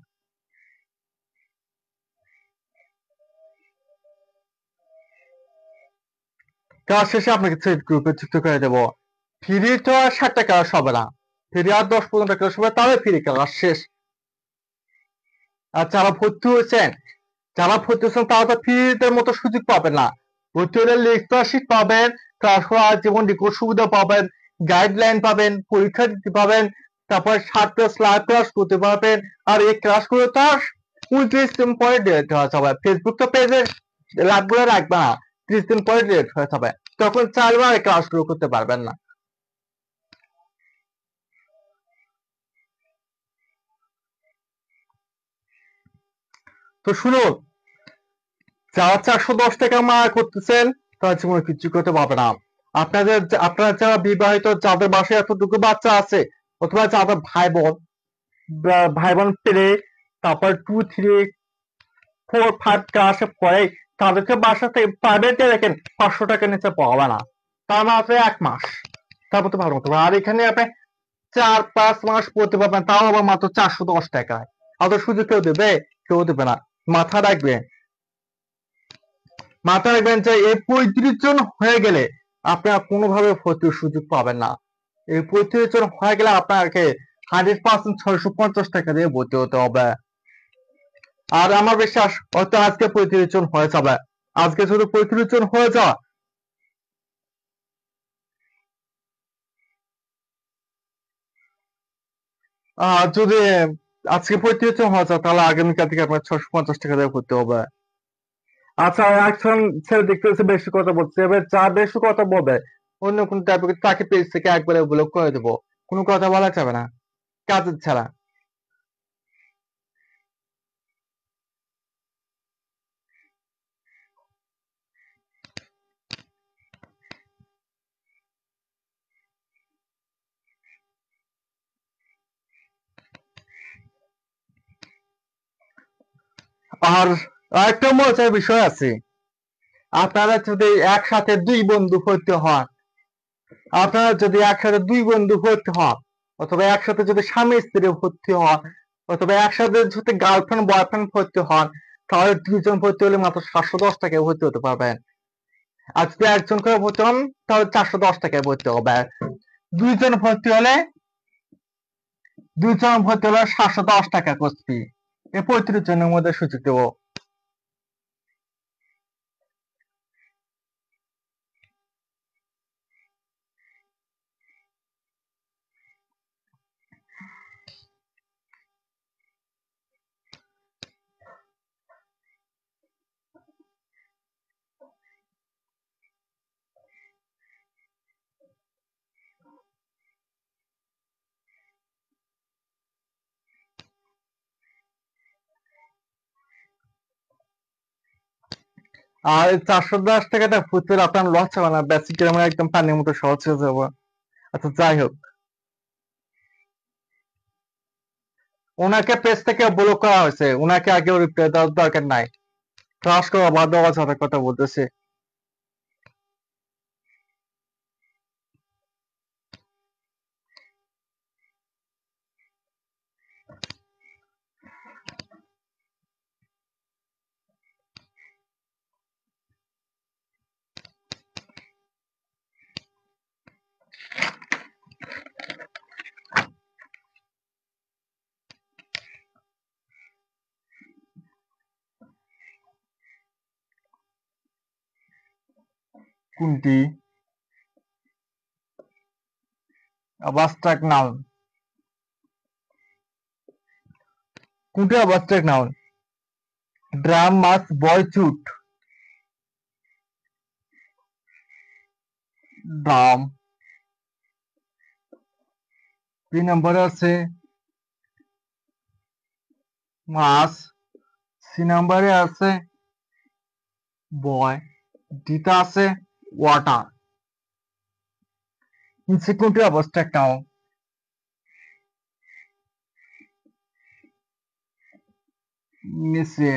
কাজ শেষে আপনাকে থ্রেড গ্রুপে যুক্ত করে দেবো। ফ্রি তো আর 60 টাকা হবে না, ফ্রি আর 10-15 টাকা হবে, তাহলে ফ্রি ক্লাস শেষ। আর যারা ভর্তি হয়েছেন তারা তো ফ্রিতে মতো সুযোগ পাবেন না। ভর্তি হলে লেকচার শিট পাবেন, তারপর যেমন রিপোর্ট সুবিধা পাবেন, গাইডলাইন পাবেন, পরীক্ষা দিতে পাবেন, তারপর 7+ লাইভ ক্লাস করতে পারবেন। আর এই ক্লাস করে তার 29 দিন পরে ডিলেট হয়ে যাবে, ফেসবুক তো পেজের লাইভ গুলো রাখবে না, 30 দিন পরে ডিলেট হয়ে যাবে, তখন চাইলেও এই ক্লাস শুরু করতে পারবেন না। তো শুনুন, যারা 410 টাকা মারা করতেছেন তারা জীবনে কিছু করতে পারবে না। আপনারা যারা বিবাহিত, যাদের বাসায় এতটুকু বাচ্চা আছে, অথবা যাদের ভাই বোন পেলে তারপর 2, 3, 4, 5 ক্লাসে পড়ে, তাদেরকে বাসা থেকে প্রাইভেটে দেখেন 500 টাকা নিচে পাওয়া না, তার মাত্র 1 মাস, তারপর তো ভালো মতো। আর এখানে আপনি 4-5 মাস পড়তে পারবেন, তাও আবার মাত্র 410 টাকায়। অত সুযোগ কেউ দেবে? কেউ দেবে না। মাথা রাখবেন, যে এই 35 জন হয়ে গেলে আপনারা কোনোভাবে ভর্তির সুযোগ পাবেন না। এই প্রতিবেদন হয়ে গেলে আপনাকে 100% 650 টাকা দিয়ে ভর্তি হতে হবে। আর আমার বিশ্বাস হয়তো আজকে প্রতিবেদন হয়ে যাবে। আজকে শুধু প্রতিবেদন হয়ে যাওয়া যদি আজকে প্রতিবেদন হয়ে যায় তাহলে আগামীকাল থেকে আপনার 650 টাকা দিয়ে ভর্তি হবে। আচ্ছা, একজন ছেলে দেখতেছে বেশি কথা বলছে, এবার যা বেশি কথা বলবে অন্য কোন টাইপের তাকে পেজ থেকে একবারে ব্লক করে দেবো। কোনো কথা বলা যাবে না, কাজের ছাড়া। আর আরেকটা মজার বিষয় আছে, আপনারা যদি একসাথে দুই বন্ধু ভর্তি হন, অথবা একসাথে যদি স্বামী স্ত্রী ভর্তি হন, অথবা একসাথে যদি গার্লফ্রেন্ড বয়ফ্রেন্ড ভর্তি হন, তাহলে দুইজন ভর্তি হলে মাত্র 710 টাকায় ভর্তি হতে পারবেন। আর যদি একজন করে ভর্তি হন তাহলে 410 টাকায় ভর্তি হবে। দুইজন ভর্তি হলে 710 টাকা কস্তি। এই 35 জনের মধ্যে সুযোগ দেবো। আর এই 410 টাকাটা ভর্তি হলে আপনার লস হবে না, বেসিক গ্রামার একদম পানির মতো সহজ হয়ে যাবে। আচ্ছা, যাই হোক, ওনাকে পেজ থেকে ব্লক করা হয়েছে, ওনাকে আগে রিপ্লাই দেওয়ার দরকার নাই। ক্লাস করা বাদ দেওয়া সাথে কথা বলতেছে। কোনটি? abstract noun। কোনটি abstract noun? ড্রাম, মাছ, বয়, চুট। ড্রাম। 2 নম্বরে আছে মাছ, 3 নম্বরে আছে বয়, ডিতে আছে ওয়াটার। নিচে কোনটি abstract noun? নিচে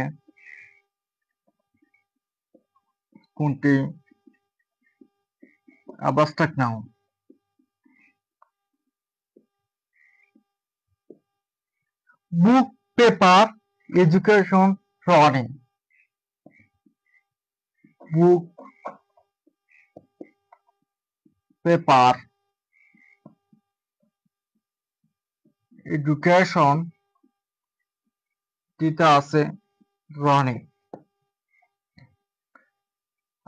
কোনটি abstract noun? বুক, পেপার, এডুকেশন, রানিং। বুক, পেপার, এডুকেশন, ডিতে আছে রানিং।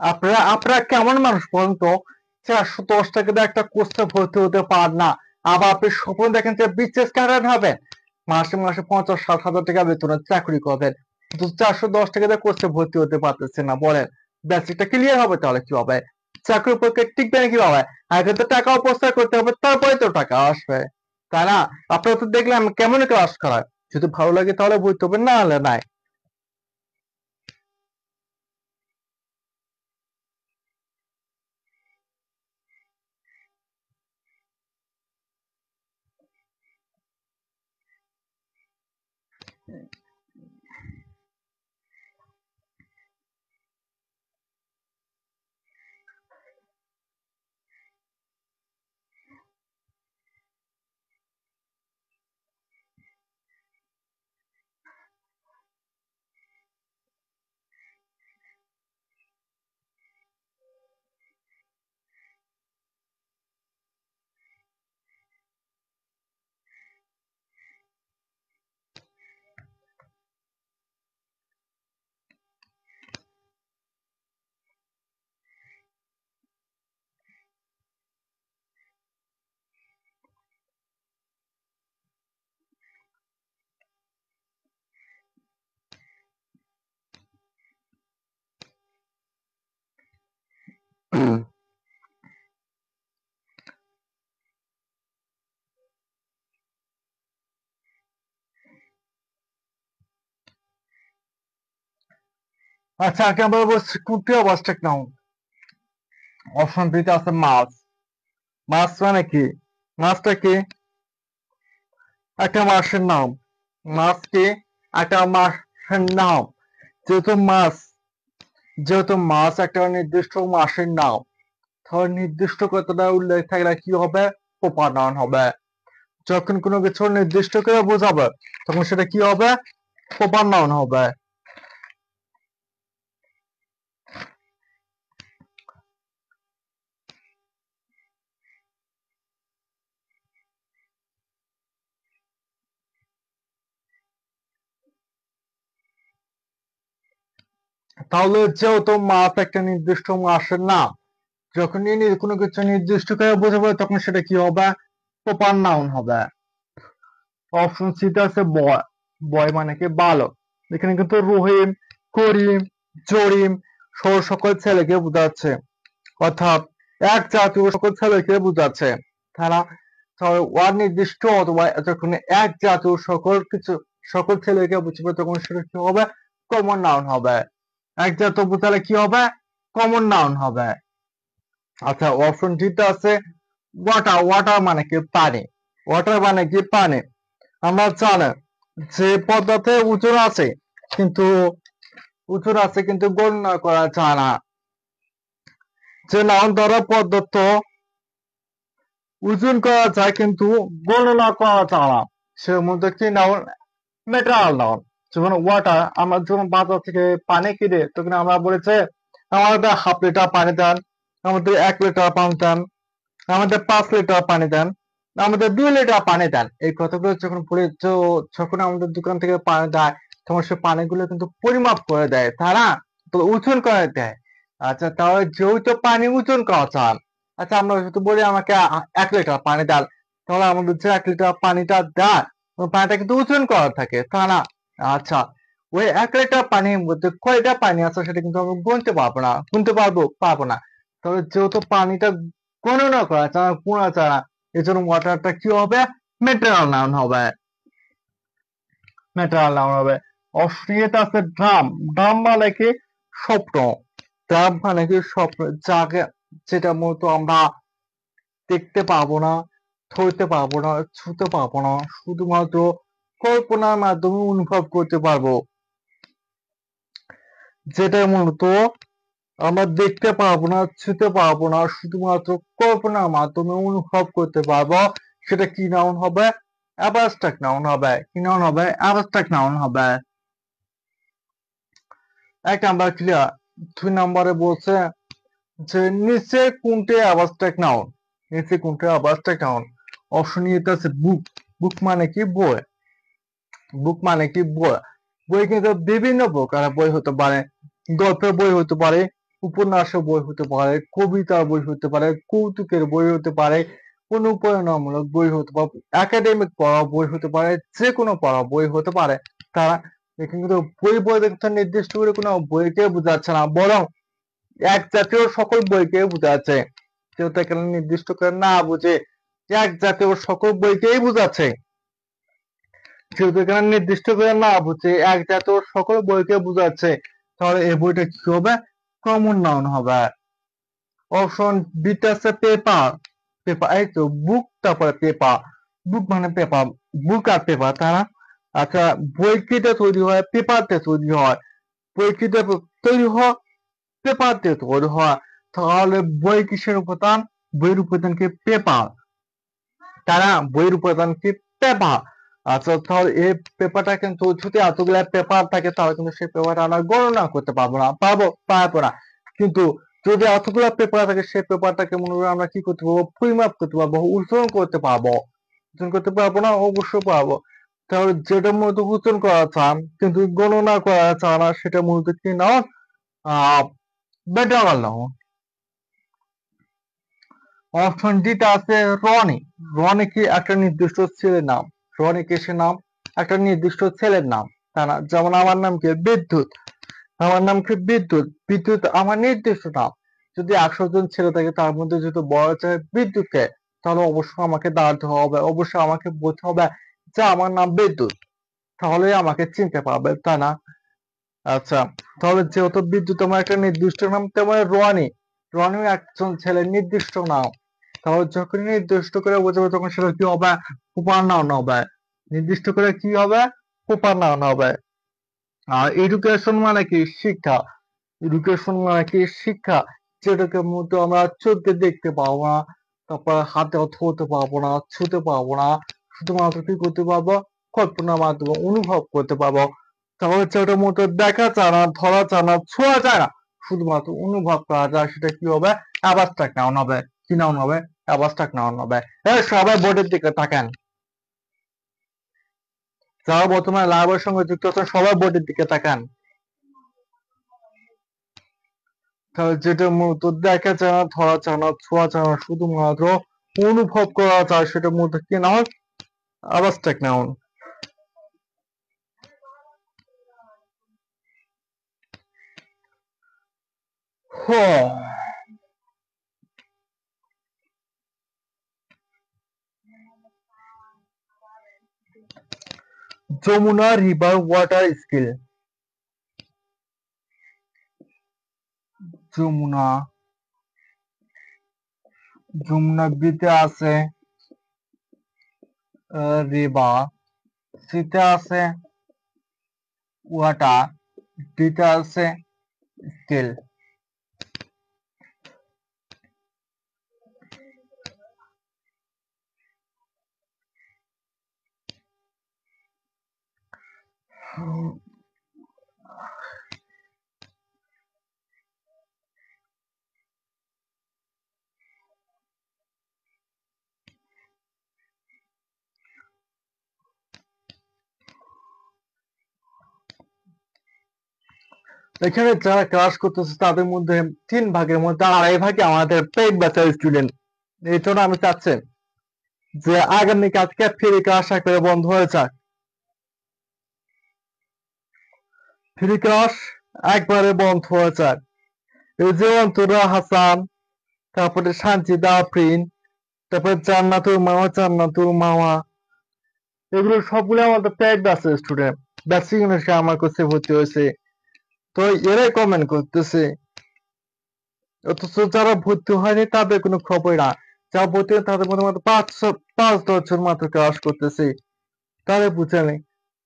আপনারা আপনারা কেমন মানুষ বলুন তো? 410 টাকা দিয়ে একটা কোর্সে ভর্তি হতে পার না, আবার আপনি স্বপ্ন দেখেন যে বিসিএস ক্যাডার হবেন, মাসে মাসে 50-60 হাজার টাকা বেতনে চাকরি করবেন, কিন্তু 410 টাকা দিয়ে কোর্সে ভর্তি হতে পারতেছেন না। বলেন বেসিকটা ক্লিয়ার হবে তাহলে কি হবে? চাকরির পক্ষে টিকবে না কিভাবে? আগে তো টাকা অপচয় করতে হবে, তারপরে তো টাকা আসবে, তাই না? আপনারা তো দেখলাম কেমন ক্লাস করায়, যদি ভালো লাগে তাহলে ভর্তি হবেন, না হলে নাই। আচ্ছা আগে আমরা বলছি কোনটি অবস্ট্রাক্ট নাউন। অপশন বিতে আছে মাছ। মাছ মানে কি? মাছটা কি? একটা মাসের নাম। মাছ কি? একটা মাসের নাম। যেহেতু মাছ যেহেতু মাছ একটা নির্দিষ্ট মাসের নাম, তাহলে নির্দিষ্ট কতটা উল্লেখ থাকলে কি হবে? প্রপার নাউন হবে। যখন কোনো কিছু নির্দিষ্ট করে বোঝাবে তখন সেটা কি হবে? প্রপার নাউন হবে। তাহলে যেহেতু মাছ একটা নির্দিষ্ট মাসের নাম, যখনই কোনো কিছু নির্দিষ্ট করে বোঝাবে তখন সেটা কি হবে? প্রপার নাউন হবে। অপশন সিতে আছে বয়। বয় মানে কি? বালক। এখানে কিন্তু রহিম, করিম, জরিম সহ সকল ছেলেকে বোঝাচ্ছে, অর্থাৎ এক জাতীয় সকল ছেলেকে বোঝাচ্ছে। তারা অনির্দিষ্ট অথবা যখন এক জাতীয় সকল ছেলেকে বুঝবে তখন সেটা কি হবে? কমন নাউন হবে। এক জাতীয় বোঝালে কি হবে? কমন নাউন হবে। আচ্ছা অপশন ডিতে আছে ওয়াটার। ওয়াটার মানে কি? পানি। ওয়াটার মানে কি? পানি। আমরা জানি যে পদ্মাতে উঁচুর আছে কিন্তু গণনা করা যায় না। যে নাউন দ্বারা পদার্থ ওজন করা যায় কিন্তু গণনা করা যায় না, সের মধ্যে কি নাউন? Material noun. যেমন ওয়াটার, আমরা যখন বাজার থেকে পানি কিনে তখন আমরা বলেছে আমাদের 1/2 লিটার পানি দেন, আমাদের 1 লিটার পানি দেন, আমাদের 5 লিটার পানি দেন, আমাদের 2 লিটার পানি দেন। এই কথাগুলো যখন বলে যখন আমাদের দোকান থেকে পানি দেয় তখন সে পানিগুলো কিন্তু পরিমাপ করে দেয়, তারা তো ওজন করে দেয়। আচ্ছা তাহলে যেহেতু পানি ওজন করা চান, আচ্ছা আমরা যদি বলি আমাকে 1 লিটার পানি দেন, তাহলে আমাদের যে 1 লিটার পানিটা দেয় ওই পানিটা কিন্তু ওজন করা থাকে, তা না? আচ্ছা ওই 1 লিটার পানির মধ্যে কয়টা পানি আছে সেটা কিন্তু আমরা গুনতে পারবো না। তাহলে যেহেতু পানিটা গণনা করা যায় না, গোনা যায় না, এই জন্য ওয়াটারটা কি হবে? ম্যাটেরিয়াল নাউন হবে। ম্যাটেরিয়াল নাউন হবে। অস্ট্রিয়াতে আছে ড্রাম। ড্রাম মানে কি? স্বপ্ন। ড্রাম মানে কি? স্বপ্ন, যেটা মূলত আমরা দেখতে পাবো না, ধরতে পারবো না, ছুঁতে পারবো না, শুধুমাত্র কল্পনার মাধ্যমে অনুভব করতে পারবো। যেটা মূলত আমরা দেখতে পারবো না, ছুঁতে পারবো না, শুধুমাত্র কল্পনার মাধ্যমে অনুভব করতে পারবো, সেটা কি নাউন হবে? অ্যাবস্ট্রাক্ট নাউন হবে। কি নাউন হবে? অ্যাবস্ট্রাক্ট নাউন হবে। 1 নাম্বার ক্লিয়ার। 2 নাম্বারে বলছে যে নিচে কোনটি অ্যাবস্ট্রাক্ট নাউন? নিচে কোনটি অ্যাবস্ট্রাক্ট নাউন? অপশন এতে আছে বুক। বুক মানে কি? বই। বুক মানে কি? বই। বই কিন্তু বিভিন্ন প্রকারের বই হতে পারে। গল্পের বই হতে পারে, উপন্যাসের বই হতে পারে, কবিতার বই হতে পারে, কৌতুকের বই হতে পারে, অনুপ্রেরণামূলক বই হতে পারে, একাডেমিক পড়া বই হতে পারে, যে কোনো পড়া বই হতে পারে। তারা এখানে কিন্তু বই বলতে কিন্তু নির্দিষ্ট করে কোনো বইকে বোঝাচ্ছে না, বরং এক জাতীয় সকল বইকে বোঝাচ্ছে। যেহেতু এখানে নির্দিষ্ট করে না বুঝে এক জাতীয় সকল বইকেই বোঝাচ্ছে, যেহেতু এখানে নির্দিষ্ট করে না বুঝে এক জাতীয় সকল বইকে বোঝাচ্ছে, তাহলে এই বইটা কি হবে? কমন নাউন হবে। অপশন বিতে আছে পেপার। পেপার এই তো বুক, তারপরে পেপার। বুক মানে পেপার, বুক আর পেপার তারা। আচ্ছা বই কিতে তৈরি হয়? পেপার দিয়ে তৈরি হয়। বই কিতে তৈরি হয়? পেপার দিয়ে তৈরি হয়। তাহলে বই কিসের উপাদান? বইয়ের উপাদান কি? পেপার। তারা বইয়ের উপাদান কি? পেপার। আচ্ছা তাহলে এই পেপারটা কিন্তু যদি এতগুলা পেপার থাকে তাহলে কিন্তু সেই পেপারটা আমরা গণনা করতে পারবো না। কিন্তু যদি এতগুলা পেপার থাকে সেই পেপারটাকে মনে করি আমরা কি করতে পারবো? পরিমাপ করতে পারবো, ওজন করতে পারবো। ওজন করতে পারবো না? অবশ্যই পারবো। তাহলে যেটা মূলত ওজন করা চান কিন্তু গণনা করা চায় না, সেটা মূলত কি নাউন? Better noun. অপশন ডিতে আছে রনি। রনি কি? একটা নির্দিষ্ট ছেলের নাম। রনি কিসের নাম? একটা নির্দিষ্ট ছেলের নাম, তা না? যেমন আমার নাম কি? বিদ্যুৎ। আমার নাম কি? বিদ্যুৎ। বিদ্যুৎ আমার নির্দিষ্ট নাম। যদি 100 জন ছেলে থাকে তার মধ্যে যদি বড় চায় বিদ্যুৎকে, তাহলে অবশ্যই আমাকে দাঁড়াতে হবে, অবশ্যই আমাকে বলতে হবে যে আমার নাম বিদ্যুৎ, তাহলে আমাকে চিনতে পারবে, তাই না? আচ্ছা, তাহলে যেহেতু বিদ্যুৎ আমার একটা নির্দিষ্ট নাম, তেমন রনি একজন ছেলে নির্দিষ্ট নাম। তাহলে যখন নির্দিষ্ট করে বোঝাবে তখন সেটা কি হবে? প্রপার নাউন হবে। নির্দিষ্ট করে কি হবে? প্রপার নাউন হবে। আর এডুকেশন মানে কি? শিক্ষা। এডুকেশন মানে কি? শিক্ষা। যেটাকে মতো আমরা চোখে দেখতে পাবো না, তারপর হাতে ধরতে পারবো না, ছুতে পারবো না, শুধুমাত্র কি করতে পারবো? কল্পনার মাধ্যমে অনুভব করতে পারবো। তাহলে যেটার মতো দেখা যায় না, ধরা যায় না, ছোঁয়া যায় না, শুধুমাত্র অনুভব করা যায়, সেটা কি হবে? অ্যাবস্ট্রাক্ট নাউন হবে। কি নাউন হবে? অ্যাবস্ট্রাক্ট নাউন হবে। সবাই বোর্ডের দিকে তাকান। যারা বর্তমানে লাইভের সঙ্গে যুক্ত আছেন সবাই বোর্ডের দিকে তাকান। তাহলে যেটা মূলত দেখা যায় না, ধরা যায় না, ছোঁয়া যায় না, শুধুমাত্র অনুভব করা যায়, সেটার মধ্যে কি noun? Abstract noun. Yamuna river water skill. Yamuna Yamuna বিতে আছে রিভার, সিতে আছে ওয়াটার, ডিতে আছে স্কিল। এখানে যারা ক্লাস করতেছে তাদের মধ্যে 3 ভাগের মধ্যে 2.5 ভাগে আমাদের পেইড ব্যাচের স্টুডেন্ট। এই জন্য আমি চাচ্ছি যে আগামীকাল থেকে ফ্রি ক্লাস করে বন্ধ হয়ে যাক। ফ্রি ক্লাস একবারে বন্ধ হয়ে যাক। এই যে অন্তরা হাসান, তারপরে সানজিদা আফরিন, তারপরে জান্নাতুল মামা, এগুলো সবগুলো আমাদের পেইড ব্যাচের স্টুডেন্ট। বেসিক ইংলিশে আমার কাছে ভর্তি হয়েছে। তো এরাই কমেন্ট করতেছে, অথচ যারা ভর্তি হয়নি তাদের কোনো খবর না। যারা ভর্তি হয় তাদের মধ্যে মাত্র 5-10 জন মাত্র ক্লাস করতেছে। তাহলে বুঝে নেই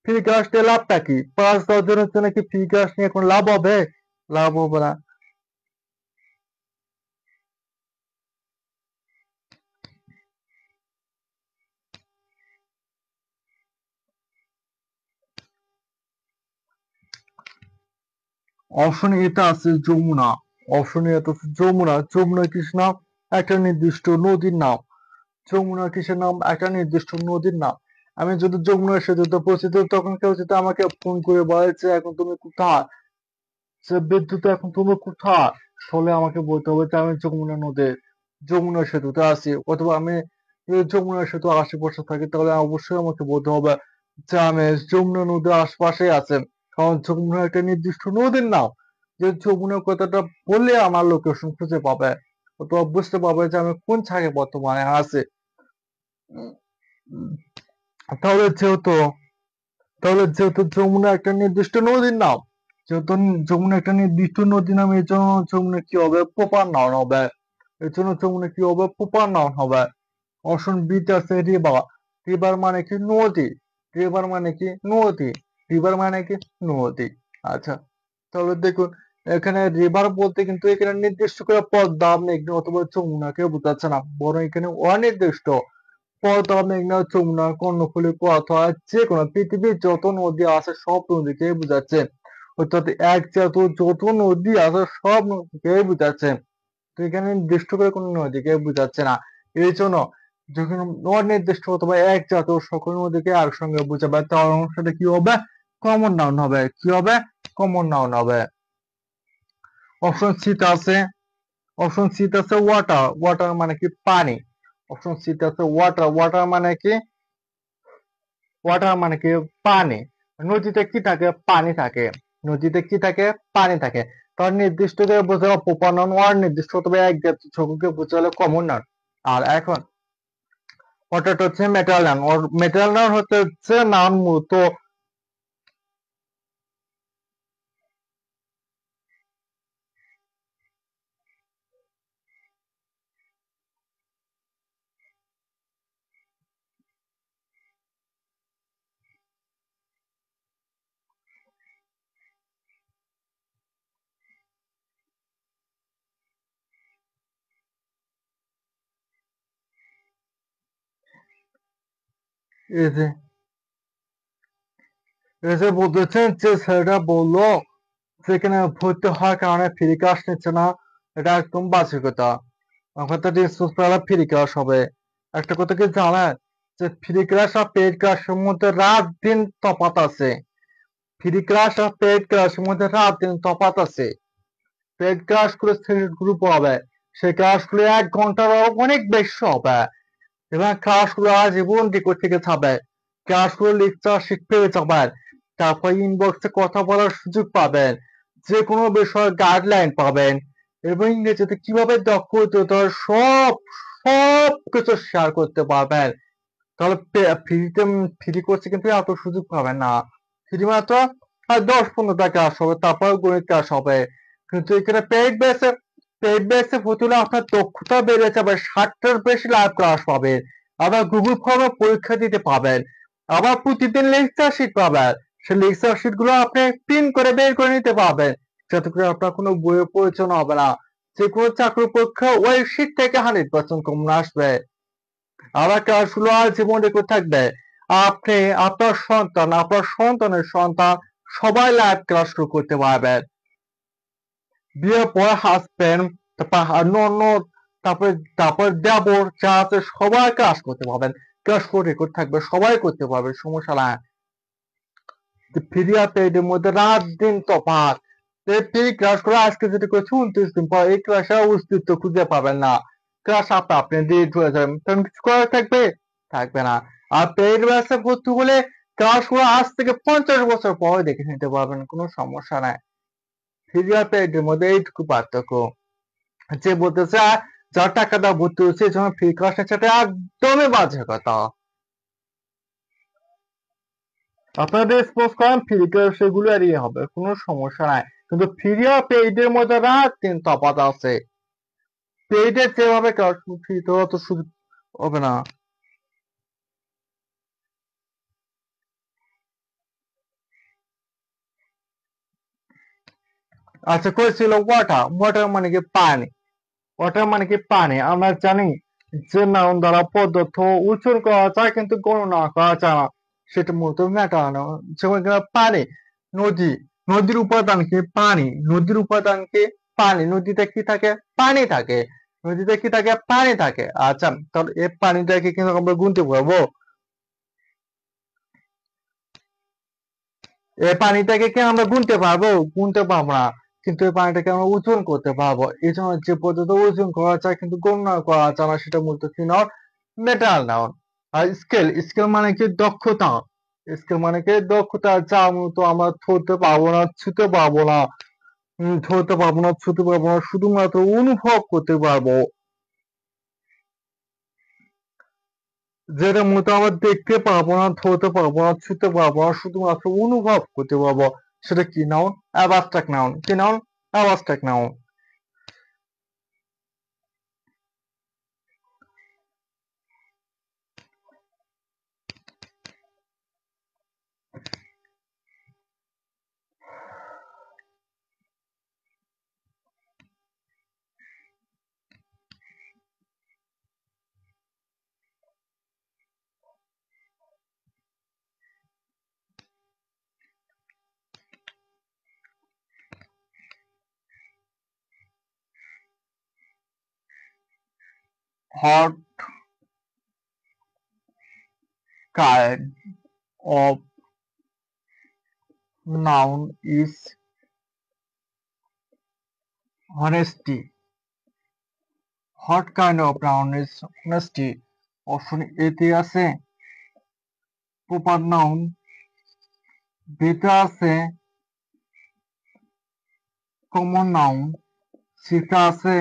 ফ্রি ক্লাস নিয়ে লাভটা কি? 5-10 জনের জন্য কি ফ্রি ক্লাস নিয়ে কোনো লাভ হবে? লাভ হবে না। অপশন এতে আছে যমুনা। অপশন এতে আছে যমুনা। যমুনা কিসের নাম? একটা নির্দিষ্ট নদীর নাম। যমুনা কিসের নাম? একটা নির্দিষ্ট নদীর নাম। আমি যদি যমুনার সেতুতে পৌঁছে দিই, তখন কেউ যদি আমাকে ফোন করে বলে যে এখন তুমি কোথায়, যে বিদ্যুৎ এখন তুমি কোথায়, তাহলে আমাকে বলতে হবে যে আমি যমুনা সেতুতে আছি, অথবা আমি যমুনা সেতু আশেপাশে থাকি, তাহলে অবশ্যই আমাকে বলতে হবে যে আমি যমুনা নদীর আশপাশে আছে। কারণ যমুনা একটা নির্দিষ্ট নদীর নাম। যে যমুনার কথাটা বললে আমার লোকেশন খুঁজে পাবে, অথবা বুঝতে পারবে যে আমি কোন জায়গায় বর্তমানে আছি। তাহলে যেহেতু তাহলে যেহেতু যমুনা একটা নির্দিষ্ট নদীর নাম, যেহেতু যমুনা একটা নির্দিষ্ট নদীর নাম, এর জন্য যমুনা কি হবে? প্রপার নাউন হবে। এর জন্য যমুনা কি হবে? প্রপার নাউন হবে। অপশন বি তে আছে রিভার। রিভার মানে কি? নদী। রিভার মানে কি? নদী। রিভার মানে কি? নদী। আচ্ছা, তাহলে দেখুন, এখানে রিভার বলতে কিন্তু এখানে নির্দিষ্ট করে পদ্মা, মেঘনা অথবা যমুনাকে বোঝাচ্ছে না, বরং এখানে অনির্দিষ্ট পদ্মা, মেঘনা, যমুনা, কর্ণফুলী, অথবা যে কোনো পৃথিবীর যত নদী আছে সব নদীকে বোঝাচ্ছে। অর্থাৎ এক জাতীয় যত নদী আছে সব নদীকে বোঝাচ্ছে। তো এখানে নির্দিষ্ট করে কোনো নদীকে বোঝাচ্ছে না। এই জন্য যখন অনির্দিষ্ট অথবা এক জাতীয় সকল নদীকে একসঙ্গে বোঝাবে, তখন সেটা কি হবে? কমন নাউন হবে। কি হবে? কমন নাউন হবে। অপশন সি তে আছে ওয়াটার। ওয়াটার মানে কি? পানি। অপশন সি তে আছে ওয়াটার। ওয়াটার মানে কি? ওয়াটার মানে কি? পানি। নদীতে কি থাকে? পানি থাকে। নদীতে কি থাকে? পানি থাকে। তার নির্দিষ্ট করে বোঝানো প্রপার নাউন, অনির্দিষ্ট অথবা এক জাতীয় সকলকে বোঝালে কমন নাউন। আর এখন ওয়াটারটা হচ্ছে মেটাল নাউন। মেটাল নাউন হচ্ছে নাউন মূলত এই যে বলতেছেন যে ছেলেটা বললো যেখানে ভর্তি হওয়ার কারণে ফ্রি ক্লাস নিচ্ছে না, এটা একদম বাজে কথা। আমাদের স্কুল ফ্রি ক্লাস হবে। একটা কথা কি জানেন যে ফ্রি ক্লাস আর পেইড ক্লাসের মধ্যে রাত দিন তফাৎ আছে। ফ্রি ক্লাস আর পেইড ক্লাসের মধ্যে রাত দিন তফাৎ আছে। পেইড ক্লাসগুলো গ্রুপ হবে, সেই ক্লাসগুলো 1 ঘন্টার অনেক বেশি হবে এবং ক্লাসগুলো আজীবন রেকর্ড থেকে যাবে। ক্লাসগুলো লেকচার শিখতে যাবেন, তারপর ইনবক্সে কথা বলার সুযোগ পাবেন, যে কোনো বিষয়ে গাইডলাইন পাবেন এবং ইংরেজিতে কিভাবে দক্ষ হতে হয় সব সব কিছু শেয়ার করতে পারবেন। তাহলে ফ্রিতে ফ্রি কোর্সে কিন্তু এত সুযোগ পাবেন না। ফ্রি মাত্র 10-15টা ক্লাস হবে, তারপর গণিত ক্লাস হবে। কিন্তু এখানে পেইড বেসে হতে হলে আপনার দক্ষতা বেড়ে যাবে, 60টার বেশি লাইভ ক্লাস পাবেন, আবার গুগল ফর্মে পরীক্ষা দিতে পাবেন, আবার প্রতিদিন লেকচার শিট পাবেন। সেই লেকচার শিট গুলো আপনি প্রিন্ট করে বের করে নিতে পারবেন, যাতে করে আপনার কোনো বইয়ের প্রয়োজন হবে না। যে কোনো চাকরির পরীক্ষা ওই শিট থেকে 100% কমন আসবে। আবার ক্লাসগুলো আজীবন রেকর্ড থাকবে। আপনি, আপনার সন্তান, আপনার সন্তানের সন্তান সবাই লাইভ ক্লাস করতে পারবেন। বিয়ের পর হাজবেন্ড, তারপর ননদ, তারপর তারপর দেবর যা আছে সবাই ক্লাস করতে পারবেন। ক্লাস করে রেকর্ড থাকবে, সবাই করতে পারবে, সমস্যা নাই। ফ্রি আর পেইডের মধ্যে রাত দিন তফাৎ। ফ্রি ক্লাস করে আজকে যেটা করছি 29 দিন পর এই ক্লাসের অস্তিত্ব খুঁজে পাবেন না। ক্লাস আপনি ডিলিট হয়ে যাবেন, তখন কিছু করার থাকবে থাকবে না। আর পেইড ব্যাচে ভর্তি হলে ক্লাস গুলো আজ থেকে 50 বছর পরে দেখে নিতে পারবেন, কোনো সমস্যা নাই। ফ্রি আর পেইডের মধ্যে এইটুকু পার্থক্য। যে বলতেছে যার টাকা দেওয়া ভর্তি হচ্ছে এই জন্য ফ্রি ক্লাস নিচ্ছে, এটা একদমই বাজে কথা। আপনারা এক্সপোজ করেন ফ্রি ক্লাস, সেগুলো আর ইয়ে হবে, কোনো সমস্যা নাই। কিন্তু ফ্রি আর পেইডের মধ্যে রাত দিন তফাৎ আছে। পেইডের যেভাবে ক্লাস ফ্রিতে অত সুযোগ হবে না। আচ্ছা, কইছিল ওয়াটার, ওয়াটার মানে কি পানি। ওয়াটার মানে কি পানি, আমরা জানি যে নাউন দ্বারা পদার্থ উচ্চারণ করা যায় কিন্তু গণনা করা যায় না, সেটা মূলত ম্যাটার না। যেমন এখানে পানি, নদী, নদীর উপাদান কি পানি, নদীর উপাদান কি পানি, নদীতে কি থাকে পানি থাকে, নদীতে কি থাকে পানি থাকে। আচ্ছা, তাহলে এই পানিটাকে কিন্তু আমরা গুনতে পারবো, এই পানিটাকে কি আমরা গুনতে পারবো? গুনতে পারবো না। কিন্তু এই পানিটাকে আমরা ওজন করতে পারবো। এই জন্য যে পদ্ধতি ওজন করা যায় কিন্তু গণনা করা যায় না, সেটা মূলত কি নাউন, মেটাল নাউন। আর স্কেল, স্কেল মানে কি দক্ষতা, স্কেল মানে কি দক্ষতা, যা মূলত আমরা ধরতে পারবো না, ছুতে পারবো না, ধরতে পারবো না, ছুতে পারবো না, শুধুমাত্র অনুভব করতে পারবো। যেটা মূলত আমরা দেখতে পারবো না, ধরতে পারবো না, ছুতে পারবো না, শুধুমাত্র অনুভব করতে পারবো, সেটা কি নাউন, অ্যাবস্ট্রাক্ট নাউন। কি noun? Abstract noun. What kind of noun is honesty? What kind of noun is honesty? Option A তে আছে প্রপার নাউন, বি তে আছে কমন নাউন, সি তে আছে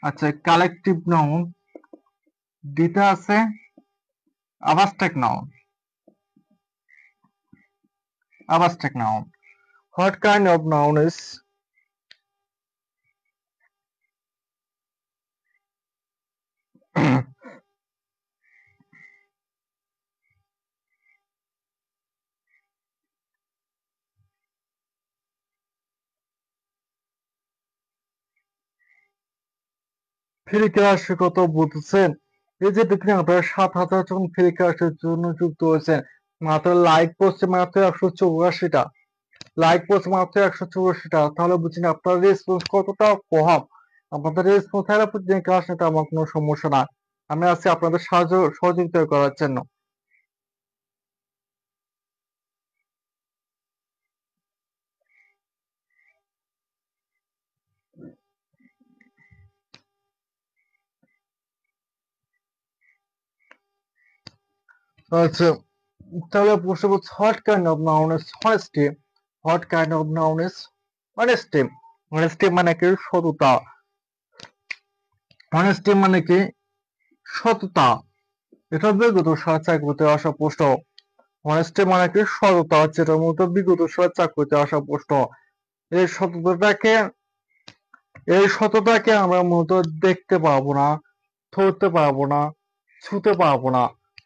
আচ্ছা কালেকটিভ নাউন, ডি তে আছে abstract noun. Abstract noun. What kind of noun is free ক্লাসে কত বুঝছেন? এই যে দেখুন আপনারা 7,000 জন ফ্রি কাস্টের জন্য যুক্ত হয়েছেন, মাত্র লাইক পড়ছে মাত্র 184টা, লাইক পড়ছে মাত্র 184টা, তাহলে বুঝছেন আপনার রেসপন্স কতটা কম। আপনাদের রেসপন্স থাকলে প্রতিদিন ক্লাস নিতে আমার কোনো সমস্যা না, আমি আছি আপনাদের সহযোগিতা করার জন্য। আচ্ছা, তাহলে প্রশ্ন হচ্ছে what kind of noun is honesty? What kind of noun is honesty? honesty মানে কি সততা, honesty মানে কি সততা, এটা বিগত সালে চাকরিতে আসা প্রশ্ন। honesty মানে কি সততা, যেটার মধ্যে বিগত সালে চাকরিতে আসা প্রশ্ন। এই সততাটাকে এই সততাকে আমরা মূলত দেখতে পাবো না, ধরতে পারবো না, ছুতে পারবো না,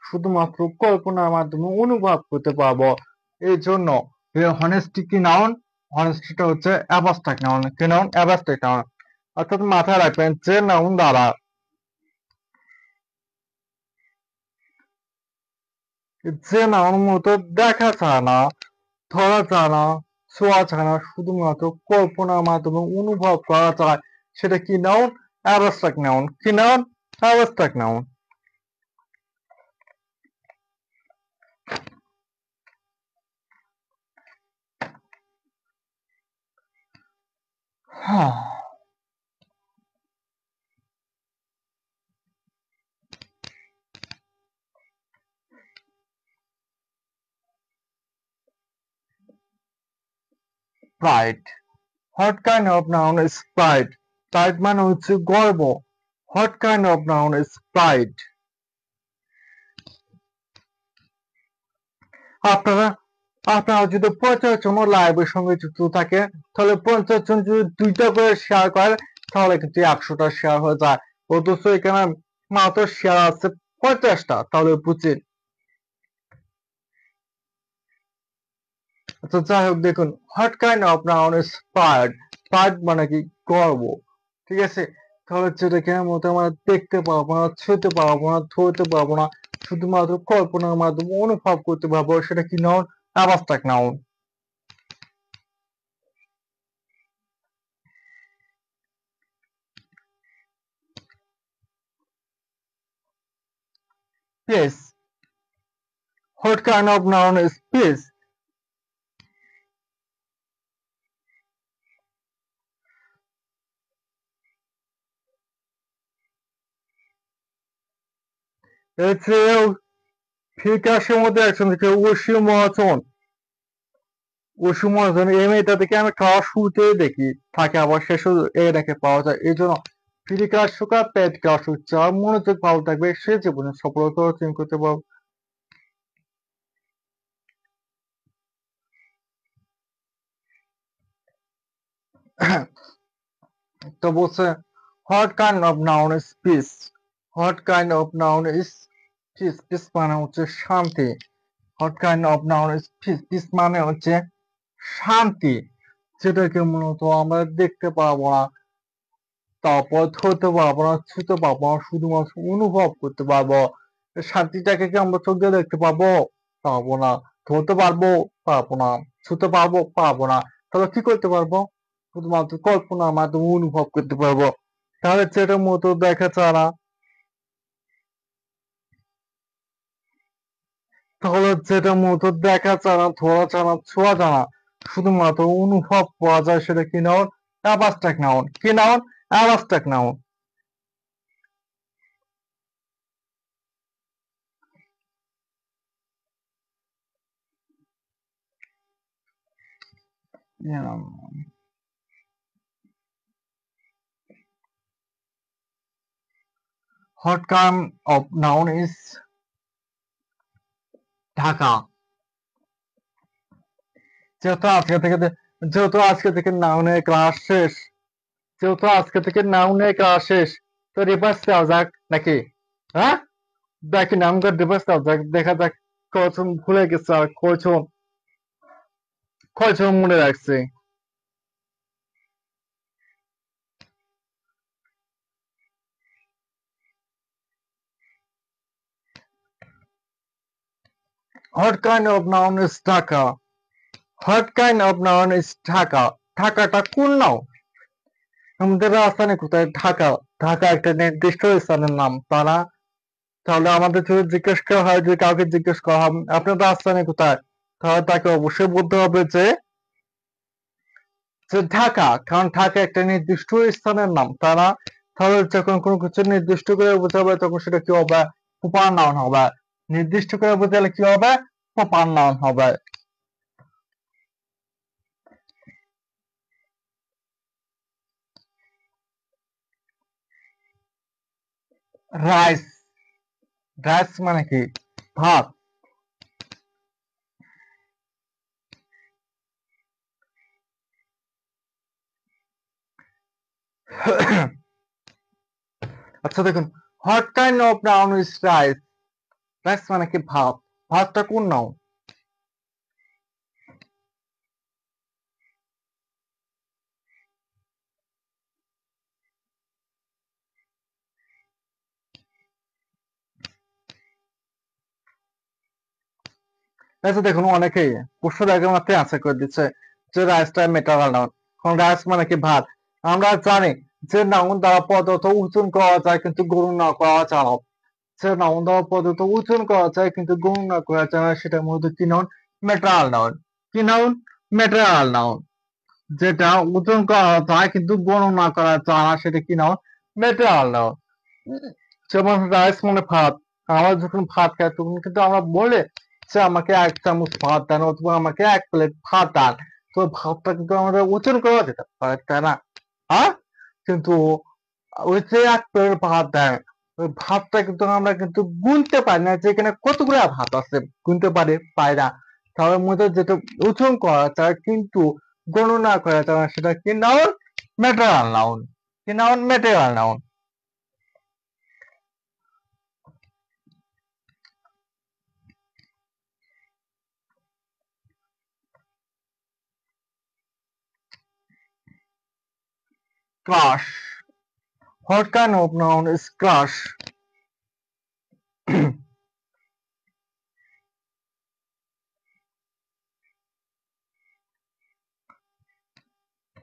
শুধুমাত্র কল্পনার মাধ্যমে অনুভব করতে পারবো। এই জন্য হনেস্টি কি নাউন, হনেস্টিটা হচ্ছে অ্যাবস্ট্রাক্ট নাউন। কি নাউন? Abstract noun. অর্থাৎ মাথায় রাখবেন যে নাউন দ্বারা মূলত দেখা যায় না, ধরা যায় না, ছোঁয়া যায় না, শুধুমাত্র কল্পনার মাধ্যমে অনুভব করা যায়, সেটা কি নাউন? Abstract noun. কি noun? Abstract noun. Pride. What kind of noun is pride? Pride মানে হচ্ছে গর্ব। What kind of noun is pride? আপনারা আপনারা যদি 50 জন লাইভের সঙ্গে যুক্ত থাকে, তাহলে 50 জন যদি 2টা করে শেয়ার করে, তাহলে কিন্তু 100টা শেয়ার হয়ে যায়। অথচ এখানে মাত্র শেয়ার আছে 50টা, তাহলে বুঝছেন। আচ্ছা, যাই হোক, দেখুন what kind of noun is pride? Pride মানে কি গর্ব, ঠিক আছে। তাহলে যেটাকে আমরা দেখতে পারবো না, ছুঁতে পারবো না, ধরতে পারবো না, শুধুমাত্র কল্পনার মাধ্যমে অনুভব করতে পারবো, সেটা কি noun? Abstract noun. Yes. What kind of noun is peace? এর ফিকাশের মধ্যে একজন থেকে অসীম মহাজন। অসীম মহাজন এই মেয়েটা থেকে আমি খাওয়া শুরুতেই দেখি, থাকে আবার শেষও এটাকে পাওয়া যায়। এই জন্য ফিকাশ সুখা পেট কাশ যার মনোযোগ ভালো থাকবে সে জীবনে সফলতা অর্জন করতে পারবে। তো বলছে what kind of noun is piece? What kind of noun is piece? Piece মানে হচ্ছে শান্তি। What kind of noun is piece? Piece মানে হচ্ছে শান্তি, যেটাকে মূলত আমরা দেখতে পাবো না, তারপর ধরতে পারবো না, ছুঁতে পারবো না, শুধুমাত্র অনুভব করতে পারবো। শান্তিটাকে কি আমরা চোখ দিয়ে দেখতে পাবো? পাবো না। ধরতে পারবো? পারবো না। ছুঁতে পারবো? পারবো না। তাহলে কি করতে পারবো? শুধুমাত্র কল্পনার মাধ্যমে অনুভব করতে পারবো। তাহলে যেটার মতো দেখা যায় না, তাহলে যেটার মতো দেখা যায় না, ধরা যায় না, ছোঁয়া যায় না, শুধুমাত্র অনুভব করা যায়, সেটা কি নাউন? Abstract noun. কি noun? Abstract noun. What kind of noun is Dhaka? যেহেতু আজকে থেকে যেহেতু আজকে থেকে নাউনের ক্লাস শেষ, যেহেতু আজকে থেকে নাউনের ক্লাস শেষ, তো রিভার্স দেওয়া যাক নাকি? হ্যাঁ, দেখি নামটা রিভার্স দেওয়া যাক, দেখা যাক কয়জন ভুলে গেছে আর কয়জন কয়জন মনে রাখছে। What kind of noun is Dhaka? What kind of noun is Dhaka? ঢাকাটা কোন নাউন? আমাদের রাজধানী কোথায়? ঢাকা। ঢাকা একটা নির্দিষ্ট স্থানের নাম, তারা তাহলে আমাদের যদি জিজ্ঞেস করা হয়, যে কাউকে জিজ্ঞেস করা হয় আপনার রাজধানী কোথায়, তাহলে তাকে অবশ্যই বলতে হবে যে ঢাকা, কারণ ঢাকা একটা নির্দিষ্ট স্থানের নাম। তারা তাহলে যখন কোনো কিছু নির্দিষ্ট করে বোঝাবে তখন সেটা কি হবে? প্রপার নাউন হবে। নির্দিষ্ট করে বোঝালে কি হবে? প্রপার নাউন হবে। রাইস, রাইস মানে কি? ভাত। আচ্ছা দেখুন, what kind of noun is rice? Rice মানে কি? ভাত। ভাতটা কোন নাউন? আচ্ছা দেখুন, অনেকেই প্রশ্ন আগে মাত্র আনসার করে দিচ্ছে যে রাইসটা মেটারাল নাউন। কারণ রাইস মানে কি? ভাত। আমরা জানি যে নাউন দ্বারা পদার্থ ওজন করা যায় কিন্তু গণনা করা যায় না। যে নাউন দ্বারা পদার্থ ওজন করা যায় কিন্তু গণনা করা যায় না, সেটা মূলত কি নাউন? মেটারাল নাউন। কি নাউন? মেটারাল নাউন। যেটা ওজন করা যায় কিন্তু গণনা করা যায় না, সেটা কি নাউন? মেটারাল নাউন। যেমন রাইস মানে ভাত। আমরা যখন ভাত খাই তখন কিন্তু আমরা বলে যে আমাকে ১ চামচ ভাত দেন অথবা আমাকে ১ প্লেট ভাত দেন। তো ভাতটা কিন্তু আমাদের ওজন করা যেতে পারে, তাই না? হ্যাঁ? কিন্তু ওই যে ১ প্লেট ভাত দেন, ওই ভাতটা কিন্তু আমরা কিন্তু গুনতে পারি না যে এখানে কতগুলা ভাত আছে। গুনতে পারি না। তাহলে মধ্যে যেটা ওজন করা যায় কিন্তু গণনা করা যায় না, সেটা কি নাউন? Material noun. কি noun? Material noun. Crush. What kind of noun is crush?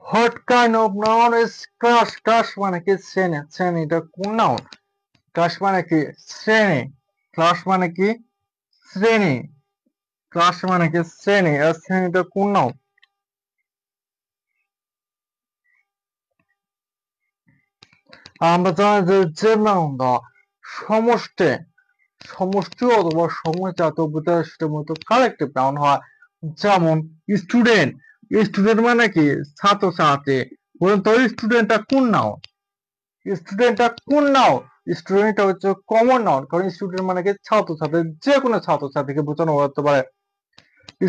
What kind of noun is crush? Crush মানে কি? শ্রেণী। শ্রেণী এটা কোন নাউন? ক্রাশ মানে কি? শ্রেণী। ক্রাশ মানে কি? শ্রেণী। ক্রাশ মানে কি? শ্রেণী। আর শ্রেণীটা কোন নাউন? আমরা জানি যে নাউন দ্বারা সমষ্টি সমষ্টি অথবা সমজাত বোঝায় সেটা মূলত কালেক্টিভ নাউন হয়। যেমন স্টুডেন্ট। স্টুডেন্ট মানে কি? ছাত্রছাত্রী। বলুন তো স্টুডেন্টটা কোন নাউন? স্টুডেন্টটা কোন নাউন? স্টুডেন্টটা হচ্ছে কমন নাউন, কারণ স্টুডেন্ট মানে কি? ছাত্রছাত্রী। যে কোনো ছাত্রছাত্রীকে বোঝানো হতে পারে।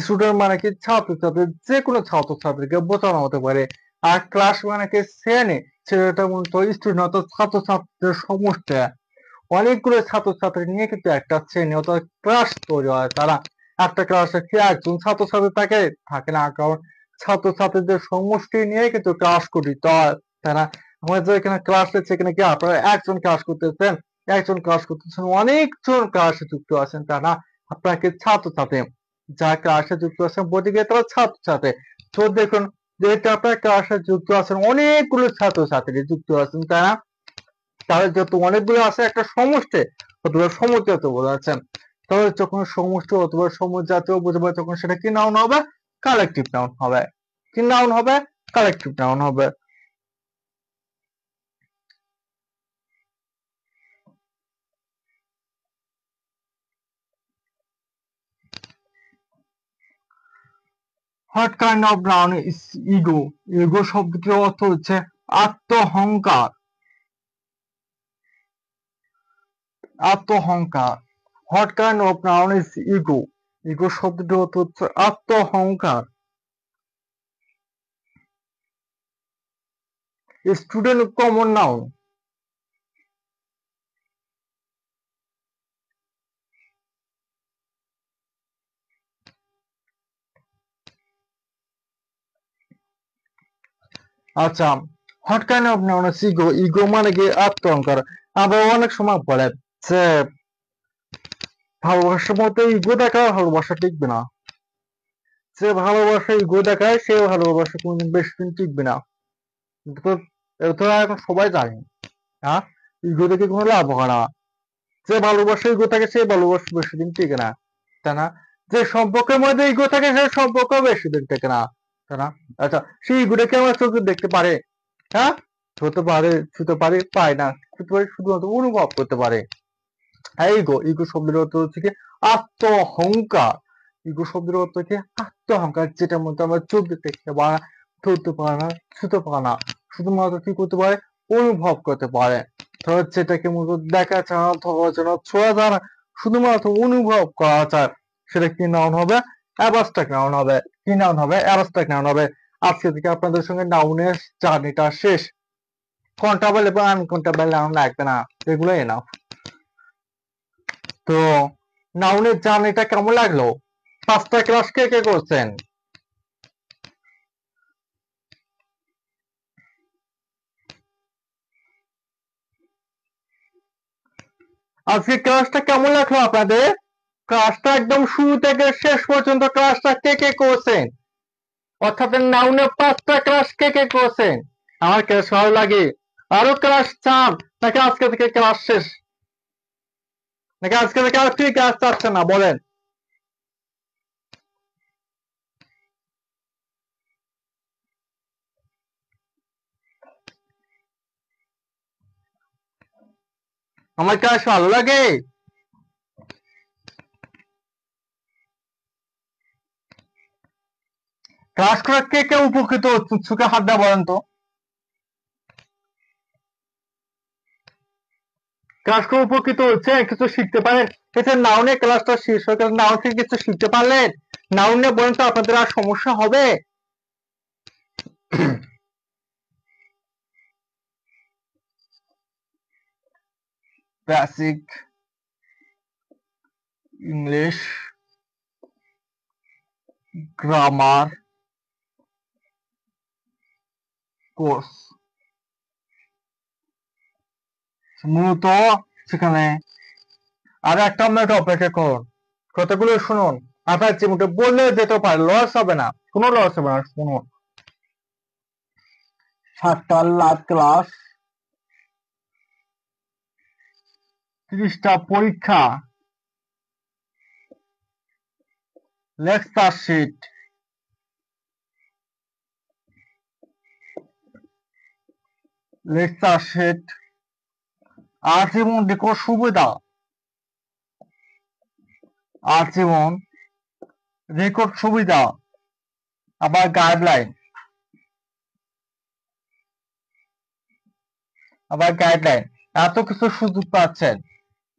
স্টুডেন্ট মানে কি? ছাত্রছাত্রী। যে কোনো ছাত্রছাত্রীকে বোঝানো হতে পারে। আর ক্লাস মানে কি? শ্রেণী। সেটা মূলত স্টুডেন্ট অর্থাৎ ছাত্রছাত্রীদের সমষ্টি। অনেকগুলো ছাত্রছাত্রী নিয়ে কিন্তু একটা শ্রেণী অর্থাৎ ক্লাস তৈরি হয়। তারা একটা ক্লাসে কি একজন ছাত্রছাত্রী থাকে না, কারণ ছাত্রছাত্রীদের সমষ্টি নিয়ে কিন্তু ক্লাস গঠিত হয়, তাই না? আমাদের এখানে ক্লাস আছে, এখানে কি আপনারা একজন ক্লাস করতেছেন? একজন ক্লাস করতেছেন, অনেকজন ক্লাসে যুক্ত আছেন, তাই না? আপনাকে ছাত্রছাত্রী যারা ক্লাসে যুক্ত আছেন বলতে গিয়ে তারা ছাত্রছাত্রী। তো দেখুন, যেহেতু আপনারা ক্লাসে যুক্ত আছেন, অনেকগুলো ছাত্রছাত্রী যুক্ত আছেন, তাই না? তাহলে যত অনেকগুলো আছে একটা সমষ্টি অথবা সমজাতীয় বোঝাচ্ছেন। তাহলে যখন সমষ্টি অথবা সমজাতীয় বোঝাবে তখন সেটা কি নাউন হবে? কালেকটিভ নাউন হবে। কি নাউন হবে? কালেকটিভ নাউন হবে। What kind of noun is ego? Ego শব্দটির অর্থ হচ্ছে আত্মহংকার। আত্মহংকার। What kind of noun is ego? Ego শব্দটির অর্থ হচ্ছে আত্মহংকার। Student common noun. আচ্ছা, what kind of noun is ego? Ego মানে কি? আত্মহংকার। আবার অনেক সময় বলে যে ভালোবাসার মধ্যে ইগো দেখায় ভালোবাসা টিকবে না। যে ভালোবাসা ইগো দেখায় সে ভালোবাসা কোনদিন বেশি দিন টিকবে না। এটা তো এখন সবাই জানে। হ্যাঁ, ইগো দেখে কোনো লাভ হয় না। যে ভালোবাসা ইগো থাকে সে ভালোবাসা বেশি দিন টিকে না, তাই না? যে সম্পর্কের মধ্যে ইগো থাকে সে সম্পর্ক বেশি দিন টেকে না, তাই না? আচ্ছা, সেই ইগোটাকে আমরা চোখে দেখতে পারে? হ্যাঁ, হতে পারে, ছুতে পারে, পায় না, ছুতে পারে শুধুমাত্র অনুভব করতে পারে। ইগো, ইগো শব্দের অর্থ হচ্ছে কি আত্ম অহংকার। ইগো শব্দের অর্থ কি আত্ম অহংকার, যেটার মধ্যে আমরা চোখ দিয়ে দেখতে পারে না, ধরতে পারে না, ছুতে পারে না, শুধুমাত্র কি করতে পারে, অনুভব করতে পারে। ধর যেটাকে মূলত দেখা যায় না, ধরা যায় না, ছোঁয়া যায় না, শুধুমাত্র অনুভব করা যায়, সেটা কি নাউন হবে? অ্যাবস্ট্রাক্ট নাউন হবে। কি নাউন হবে? অ্যাবস্ট্রাক্ট নাউন হবে। আজকে থেকে আপনাদের সঙ্গে নাউনের জার্নিটা শেষ। কাউন্টেবল এবং আনকাউন্টেবল নাউন লাগবে না, এগুলো এনাফ। তো নাউনের জার্নিটা কেমন লাগলো? 5টা ক্লাস কে কে করছেন? আজকে ক্লাসটা কেমন লাগলো আপনাদের? ক্লাসটা একদম শুরু থেকে শেষ পর্যন্ত ক্লাসটা কে কে করছেন? অর্থাৎ নাউনের 5টা ক্লাস কে কে করছেন? আমার ক্লাস ভালো লাগে, আরো ক্লাস চান, নাকি আজকে থেকে ক্লাস শেষ, নাকি আজকে থেকে আর কি ক্লাস চাচ্ছেন না বলেন? আমার ক্লাস ভালো লাগে। ক্লাস করে কে কে উপকৃত হচ্ছেন? সুখে হাত দেওয়া বলেন তো। ক্লাস করে উপকৃত হচ্ছে, কিছু শিখতে পারেন? এটা নাউনে ক্লাসটা শেষ হয়ে গেল, নাউন থেকে কিছু শিখতে পারলেন? নাউনে বলেন তো আপনাদের আর সমস্যা হবে? বেসিক ইংলিশ গ্রামার কোর্স মূলত সেখানে আর একটা মিনিট অপেক্ষা করুন, কতগুলো শুনুন। আপনার চিমুটে বললে যেতে পারে, লস হবে না, কোনো লস হবে না। শুনুন, 7টা লাভ ক্লাস, 30টা পরীক্ষা, লেকচার শিট, আজীবন রেকর্ড সুবিধা, আজীবন রেকর্ড সুবিধা, আবার গাইডলাইন, এত কিছু সুযোগ পাচ্ছেন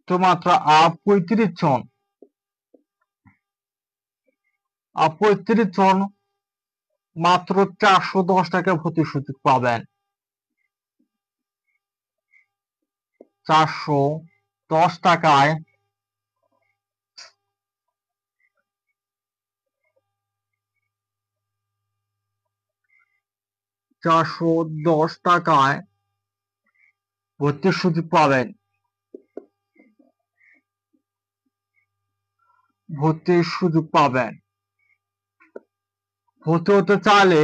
তো মাত্র 35 জন, 35 জন মাত্র 410 টাকা ভর্তি সুযোগ পাবেন। 410 টাকায় 410 টাকায় ভর্তির সুযোগ পাবেন। ভর্তির সুযোগ পাবেন। ভর্তি হতে চাইলে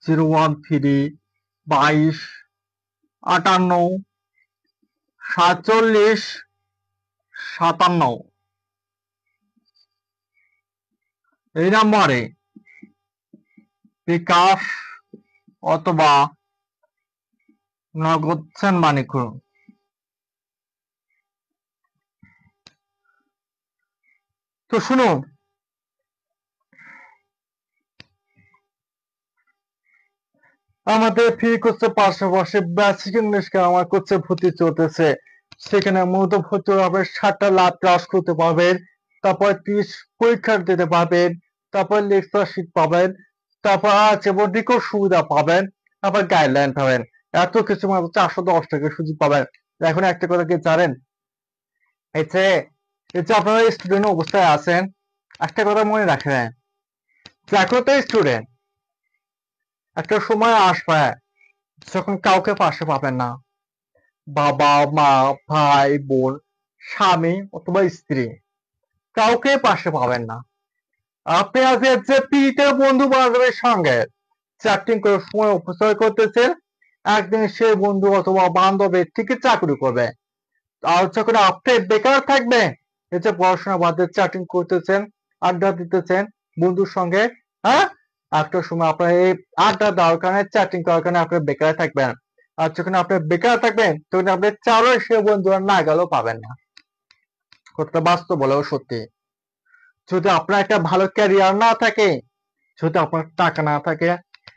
013-22-58-47-57 এই নম্বরে বিকাশ অথবা নগদ সেনমানি করুন। তো শুনুন, আমাদের ফ্রি কোর্সের পাশাপাশি বেসিক ইংলিশ গ্রামার কোর্সে ভর্তি চলতেছে। সেখানে মূলত ভর্তি হবে 7টা লাভ ক্লাস করতে পারবেন, তারপর 30 পরীক্ষা দিতে পারবেন, তারপর লেকচার শিট পাবেন, তারপর আছে রেকর্ড সুবিধা পাবেন, তারপর গাইডলাইন পাবেন। এত কিছু মাত্র 410 টাকা সুযোগ পাবেন। এখন একটা কথা কি জানেন? এই যে আপনারা স্টুডেন্ট অবস্থায় আছেন, একটা কথা মনে রাখবেন, এখন তো স্টুডেন্ট, একটা সময় আসবে যখন কাউকে পাশে পাবেন না। বাবা, মা, ভাই, বোন, স্বামী অথবা স্ত্রী, কাউকে পাশে পাবেন না। আপনি আজকে যে পীড়িতের বন্ধু বান্ধবের সঙ্গে চ্যাটিং করে সময় অপচয় করতেছেন, একদিন সেই বন্ধু অথবা বান্ধবের ঠিকই চাকরি করবে। আর যখন আপনি বেকার থাকবেন, এই যে পড়াশোনা বাদ দিয়ে চ্যাটিং করতেছেন, আড্ডা দিতেছেন বন্ধুর সঙ্গে, হ্যাঁ, একটা সময় আপনার এই আড্ডা দেওয়ার কারণে চ্যাটিং করার কারণে আপনি বেকার থাকবেন। আর যখন আপনি বেকার থাকবেন তখন আপনি চারও সে বন্ধু আর না গেলেও পাবেন না। কথাটা বাস্তব বলেও সত্যি। যদি আপনার একটা ভালো ক্যারিয়ার না থাকে, যদি আপনার টাকা না থাকে,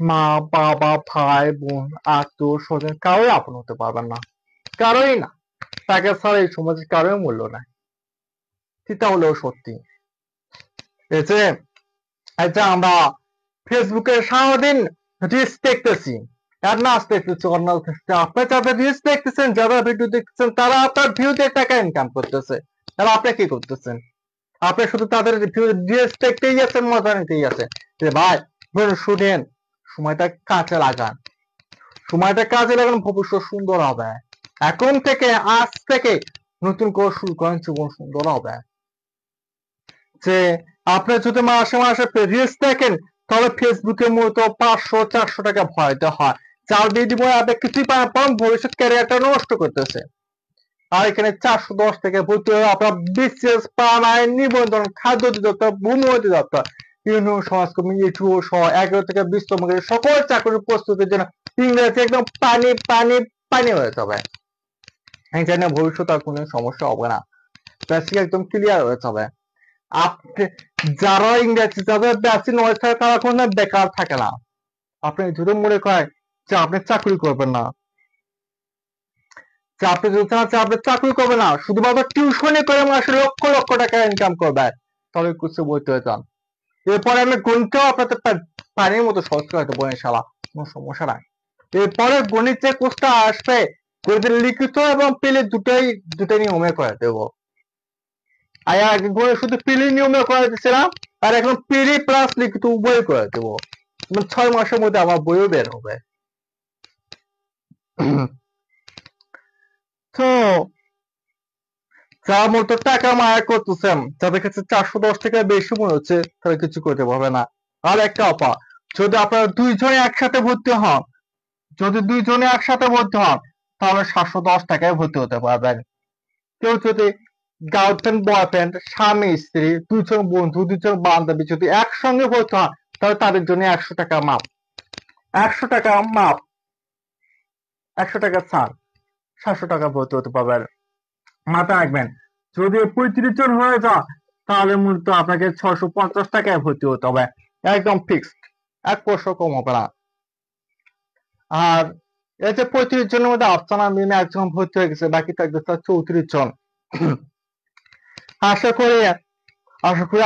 মা বাবা ভাই বোন আত্মীয় স্বজন কারোই আপন হতে পারবেন না, কারোই না। টাকা ছাড়া এই সমাজে কারোই মূল্য নাই, সেটা হলেও সত্যি। এই যে আমরা ফেসবুকে সারাদিন রিলস দেখতেছি, আর নাচ দেখতেছি, অন্যান্য দেখতেছি। আপনি যাদের রিলস দেখতেছেন, যারা ভিডিও দেখতেছেন, তারা আপনার ভিউ দিয়ে টাকা ইনকাম করতেছে। তাহলে আপনি কি করতেছেন? আপনি শুধু তাদের রিলস দেখতেই আছেন, মজা নিতেই আছেন। যে ভাই শুনেন, সময়টা কাজে লাগান, সময়টা কাজে লাগান, ভবিষ্যৎ সুন্দর হবে। এখন থেকে, আজ থেকে নতুন করে শুরু করেন, জীবন সুন্দর হবে। যে আপনি যদি মাসে মাসে রিলস দেখেন, তাহলে ফেসবুকের মতো 500-400 টাকা ভরাইতে হয়, যার বিনিময়ে আপনি কিছুই পান, ভবিষ্যৎ ক্যারিয়ারটা নষ্ট করতেছে। আর এখানে 410 থেকে ভর্তি হয়ে আপনার বিসিএস, পান, আইন, নিবন্ধন, খাদ্য অধিদপ্তর, ভূমি অধিদপ্তর, ইউনিয়ন সমাজকর্মী, ইটিও সহ 11 থেকে 20তম গ্রেডের সকল চাকরির প্রস্তুতির জন্য ইংরেজি একদম পানি পানি পানি হয়ে যাবে। এখানে ভবিষ্যৎ আর কোনো সমস্যা হবে না, বেসিক একদম ক্লিয়ার হয়ে যাবে। আপনি যারা ইংরেজি, যাদের বেসিক নলেজ থাকে, তারা কোনো বেকার থাকে না। আপনি যদি মনে করেন যে আপনি চাকরি করবেন না, যে আপনি যদি চান যে আপনি চাকরি করবেন না, শুধুমাত্র টিউশনি করে মাসে লক্ষ লক্ষ টাকা ইনকাম করবেন, তাহলে কিছু বলতে হয়ে যান। এরপরে আমি গণিতও আপনাদের পানির মতো সহজ করে দেবো ইনশাআল্লাহ, কোনো সমস্যা নাই। এরপরে গণিত যে কোর্সটা আসবে, গণিতের লিখিত এবং পেলে দুটাই নিয়মে করে দেবো। আর আগে শুধু পিলি নিয়মে করে দিচ্ছিলাম, আর এখন পিলি প্লাস লিখিত উভয় করে দেবো। 6 মাসের মধ্যে আমার বইও বের হবে। তো যারা মতো টাকা মায়া করতেছেন, যাদের কাছে 410 টাকা বেশি মনে হচ্ছে, তারা কিছু করতে পারবে না। আর একটা অফার, যদি আপনারা দুইজনে একসাথে ভর্তি হন, তাহলে 710 টাকায় ভর্তি হতে পারবেন। কেউ যদি গার্লফ্রেন্ড বয়ফ্রেন্ড, স্বামী স্ত্রী, দুজন বন্ধু, দুজন বান্ধবী যদি একসঙ্গে ভর্তি হন, তাহলে তাদের জন্য 100 টাকা মাপ, 100 টাকা মাপ, 100 টাকা ছাড়, 700 টাকা ভর্তি হতে পারবেন। মাথায় রাখবেন, যদি 35 জন হয়ে যায়, তাহলে মূলত আপনাকে 650 টাকায় ভর্তি হতে হবে, একদম ফিক্সড, 1% কম হবে না। আর এই যে 35 জনের মধ্যে আফসানা মিমে একজন ভর্তি হয়ে গেছে, বাকি থাকবে 34 জন। আশা করি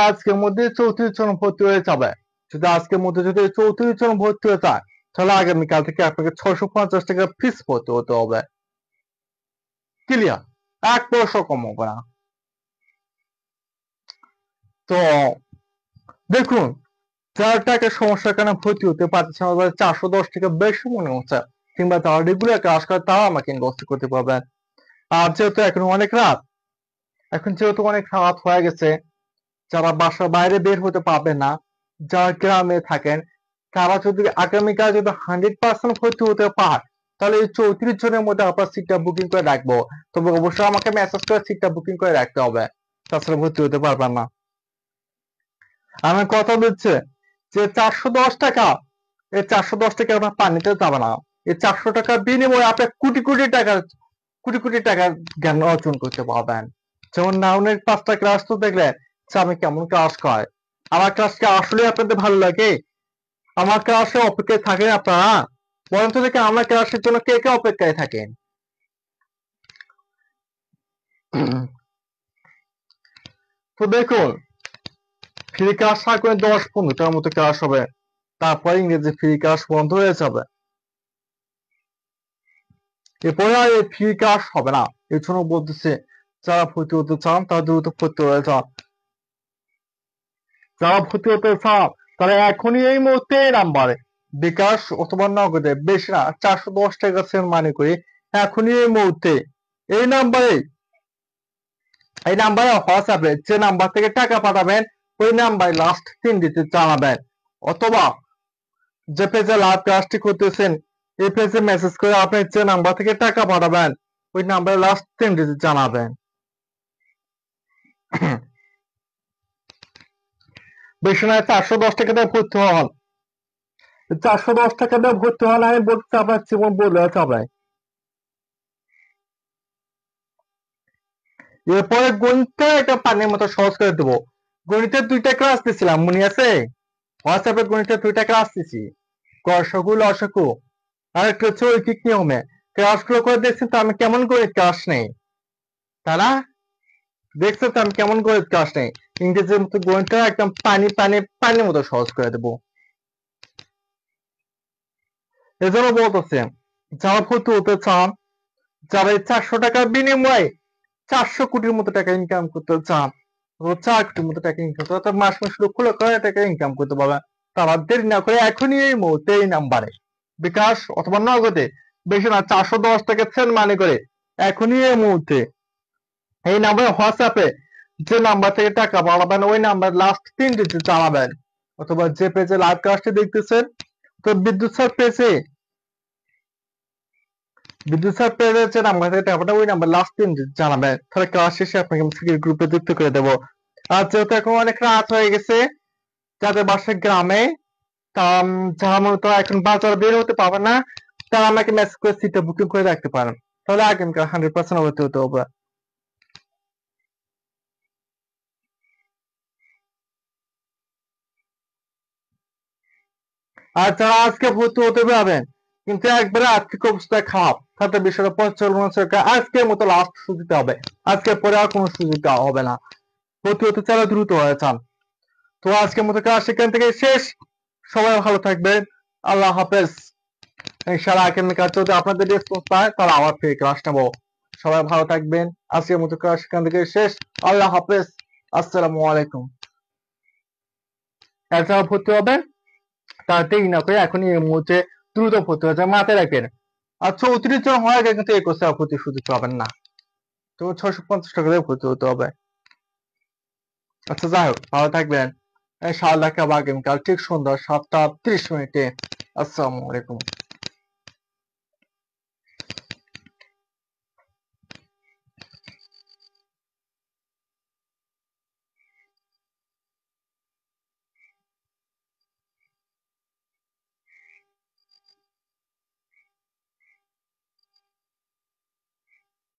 আজকের মধ্যে 34 জন ভর্তি হয়ে যাবে। যদি আজকের মধ্যে যদি 34 জন ভর্তি হয়ে যায়, তাহলে আগামীকাল থেকে আপনাকে 650 টাকা ফিস ভর্তি হতে হবে। ক্লিয়ার, 1% কম হবে না। তো দেখুন, যার টাকা সমস্যার কারণে ভর্তি হতে পারছে না, 410 টাকা বেশি মনে হচ্ছে, কিংবা যারা রেগুলার ক্লাস করে, তারা আমাকে ইনবক্স করতে পারবেন। আর যেহেতু এখন অনেক রাত হয়ে গেছে, যারা বাসার বাইরে বের হতে পারবেন না, যারা গ্রামে থাকেন, তারা যদি আগামীকাল যদি 100% ভর্তি হতে পারে, তাহলে এই 34 জনের মধ্যে আপনার সিটটা বুকিং করে রাখবো। তবে অবশ্যই আমাকে মেসেজ করে সিটটা বুকিং করে রাখতে হবে, তাছাড়া ভর্তি হতে পারবেন না। আমার কথা দিচ্ছে যে 410 টাকা, এই 410 টাকা আপনার পানিতে যাবে না। এই 400 টাকার বিনিময়ে আপনি কোটি কোটি টাকার জ্ঞান অর্জন করতে পারবেন। যেমন নাউনের 5টা ক্লাস তো দেখলে আমি কেমন ক্লাস করাই। আমার ক্লাসকে আসলে আপনাদের ভালো লাগে? আমার ক্লাসে অপেক্ষায় থাকেন আপনারা? বলেন তো দেখে, আমার ক্লাসের জন্য কে কে অপেক্ষায় থাকেন? তো দেখুন, ফ্রি ক্লাস থাকবে 10-15টার মতো ক্লাস হবে, তারপরে ইংরেজি ফ্রি ক্লাস বন্ধ হয়ে যাবে। এরপরে আর এই ফ্রি ক্লাস হবে না। এই জন্য বলতেছে, যারা ভর্তি হতে চান তারা দ্রুত ভর্তি হয়ে যান। যারা ভর্তি হতে চান তারা এখনই এই মুহূর্তে নাম্বারে বিকাশ অথবা নগদে, বেশি না, 410 টাকা সেন্ড মানি করে এখনই এই মুহূর্তে এই নাম্বারে এই নাম্বারে হোয়াটসঅ্যাপে যে নাম্বার থেকে টাকা পাঠাবেন ওই নাম্বারে লাস্ট 3 ডিজিট জানাবেন, অথবা যে পেজে লাইভ ক্লাসটি করতেছেন এই পেজে মেসেজ করে আপনি যে নাম্বার থেকে টাকা পাঠাবেন ওই নাম্বারে লাস্ট 3 ডিজিট জানাবেন। বেশি নয়, 410 টাকা দিয়ে ভর্তি হন। 410 টাকা দিয়ে ভর্তি হন, আমি বলতে আপনার জীবন বদলে যাবে। এরপরে গণিতটা একটা পানির মতো সহজ করে দেবো। গণিতের 2টা ক্লাস দিছিলাম, মনে আছে? হোয়াটসঅ্যাপে গণিতের 2টা ক্লাস দিছি, গসগু লসগু আর একটা হচ্ছে ঐকিক নিয়মে। ক্লাসগুলো করে দেখছেন তো আমি কেমন করে ক্লাস নেই, তারা দেখছেন তো আমি কেমন করে ক্লাস নেই। ইংরেজির মতো গণিতটা একদম পানির মতো সহজ করে দেবো। এজন্য বলতেছে যারা ভর্তি হতে চান, যারা এই 400 টাকার বিনিময়ে 400 কোটির মতো টাকা ইনকাম করতে চান, 4 কোটির মতো টাকা ইনকাম করতে, অর্থাৎ মাস মাস লক্ষ লক্ষ টাকা ইনকাম করতে পারবেন, তারা দেরি না করে এখনই এই মুহূর্তে এই নাম্বারে বিকাশ অথবা নগদে, বেশি না 410 টাকা সেন্ড মানি করে এখনই এই মুহূর্তে এই নাম্বারে হোয়াটসঅ্যাপে যে নাম্বার থেকে টাকা পাঠাবেন ওই নাম্বার লাস্ট 3 ডিজিট জানাবেন, অথবা যে পেজে লাইভ ক্লাসটি দেখতেছেন তো বিদ্যুৎ স্যার পেজে যে নাম্বার থেকে টাকা পাঠাবেন ওই নাম্বার লাস্ট 3 ডিজিট জানাবেন, তাহলে ক্লাস শেষে আপনাকে গ্রুপে যুক্ত করে দেবো। আর যেহেতু এখন অনেক রাত হয়ে গেছে, যাদের বাসা গ্রামে, যারা মূলত এখন বাজার বের হতে পারবে না, তারা আমাকে মেসেজ করে সিটটা বুকিং করে রাখতে পারেন, তাহলে আগামীকাল 100% ভর্তি হতে হবে। আর যারা আজকে ভর্তি হতে পারবেন কিন্তু একবারে আর্থিক অবস্থা খারাপ, তাদের বিষয়টা পরিচালনা সরকার আজকের মতো লাস্ট সুযোগ দেওয়া হবে, আজকের পরে আর কোনো সুযোগ দেওয়া হবে না। ভর্তি হতে চাইলে দ্রুত হয়ে যান। তো আজকের মতো ক্লাস সেখান থেকে শেষ। সবাই ভালো থাকবেন, আল্লাহ হাফেজ। ইনশাআল্লাহ আগামীকাল যদি আপনাদের রেসপন্স পায় তাহলে আবার ফিরে ক্লাস নেবো। সবাই ভালো থাকবেন, আজকের মতো ক্লাস সেখান থেকে শেষ। আল্লাহ হাফেজ, আসসালামু আলাইকুম। যারা ভর্তি হবেন তারা দেরি না করে এখনই এই মুহূর্তে দ্রুত ভর্তি হয়ে যায়, মাথায় রাখবেন। আর 34 জন হয়ে গেলে কিন্তু 21 টাকা ভর্তির সুযোগ পাবেন না, তো 650 টাকা দিয়ে ভর্তি হতে হবে। আচ্ছা যাই হোক, ভালো থাকবেন। ইনশাআল্লাহ আগামীকাল ঠিক সন্ধ্যা 7টা 30 মিনিটে। আসসালামু আলাইকুম।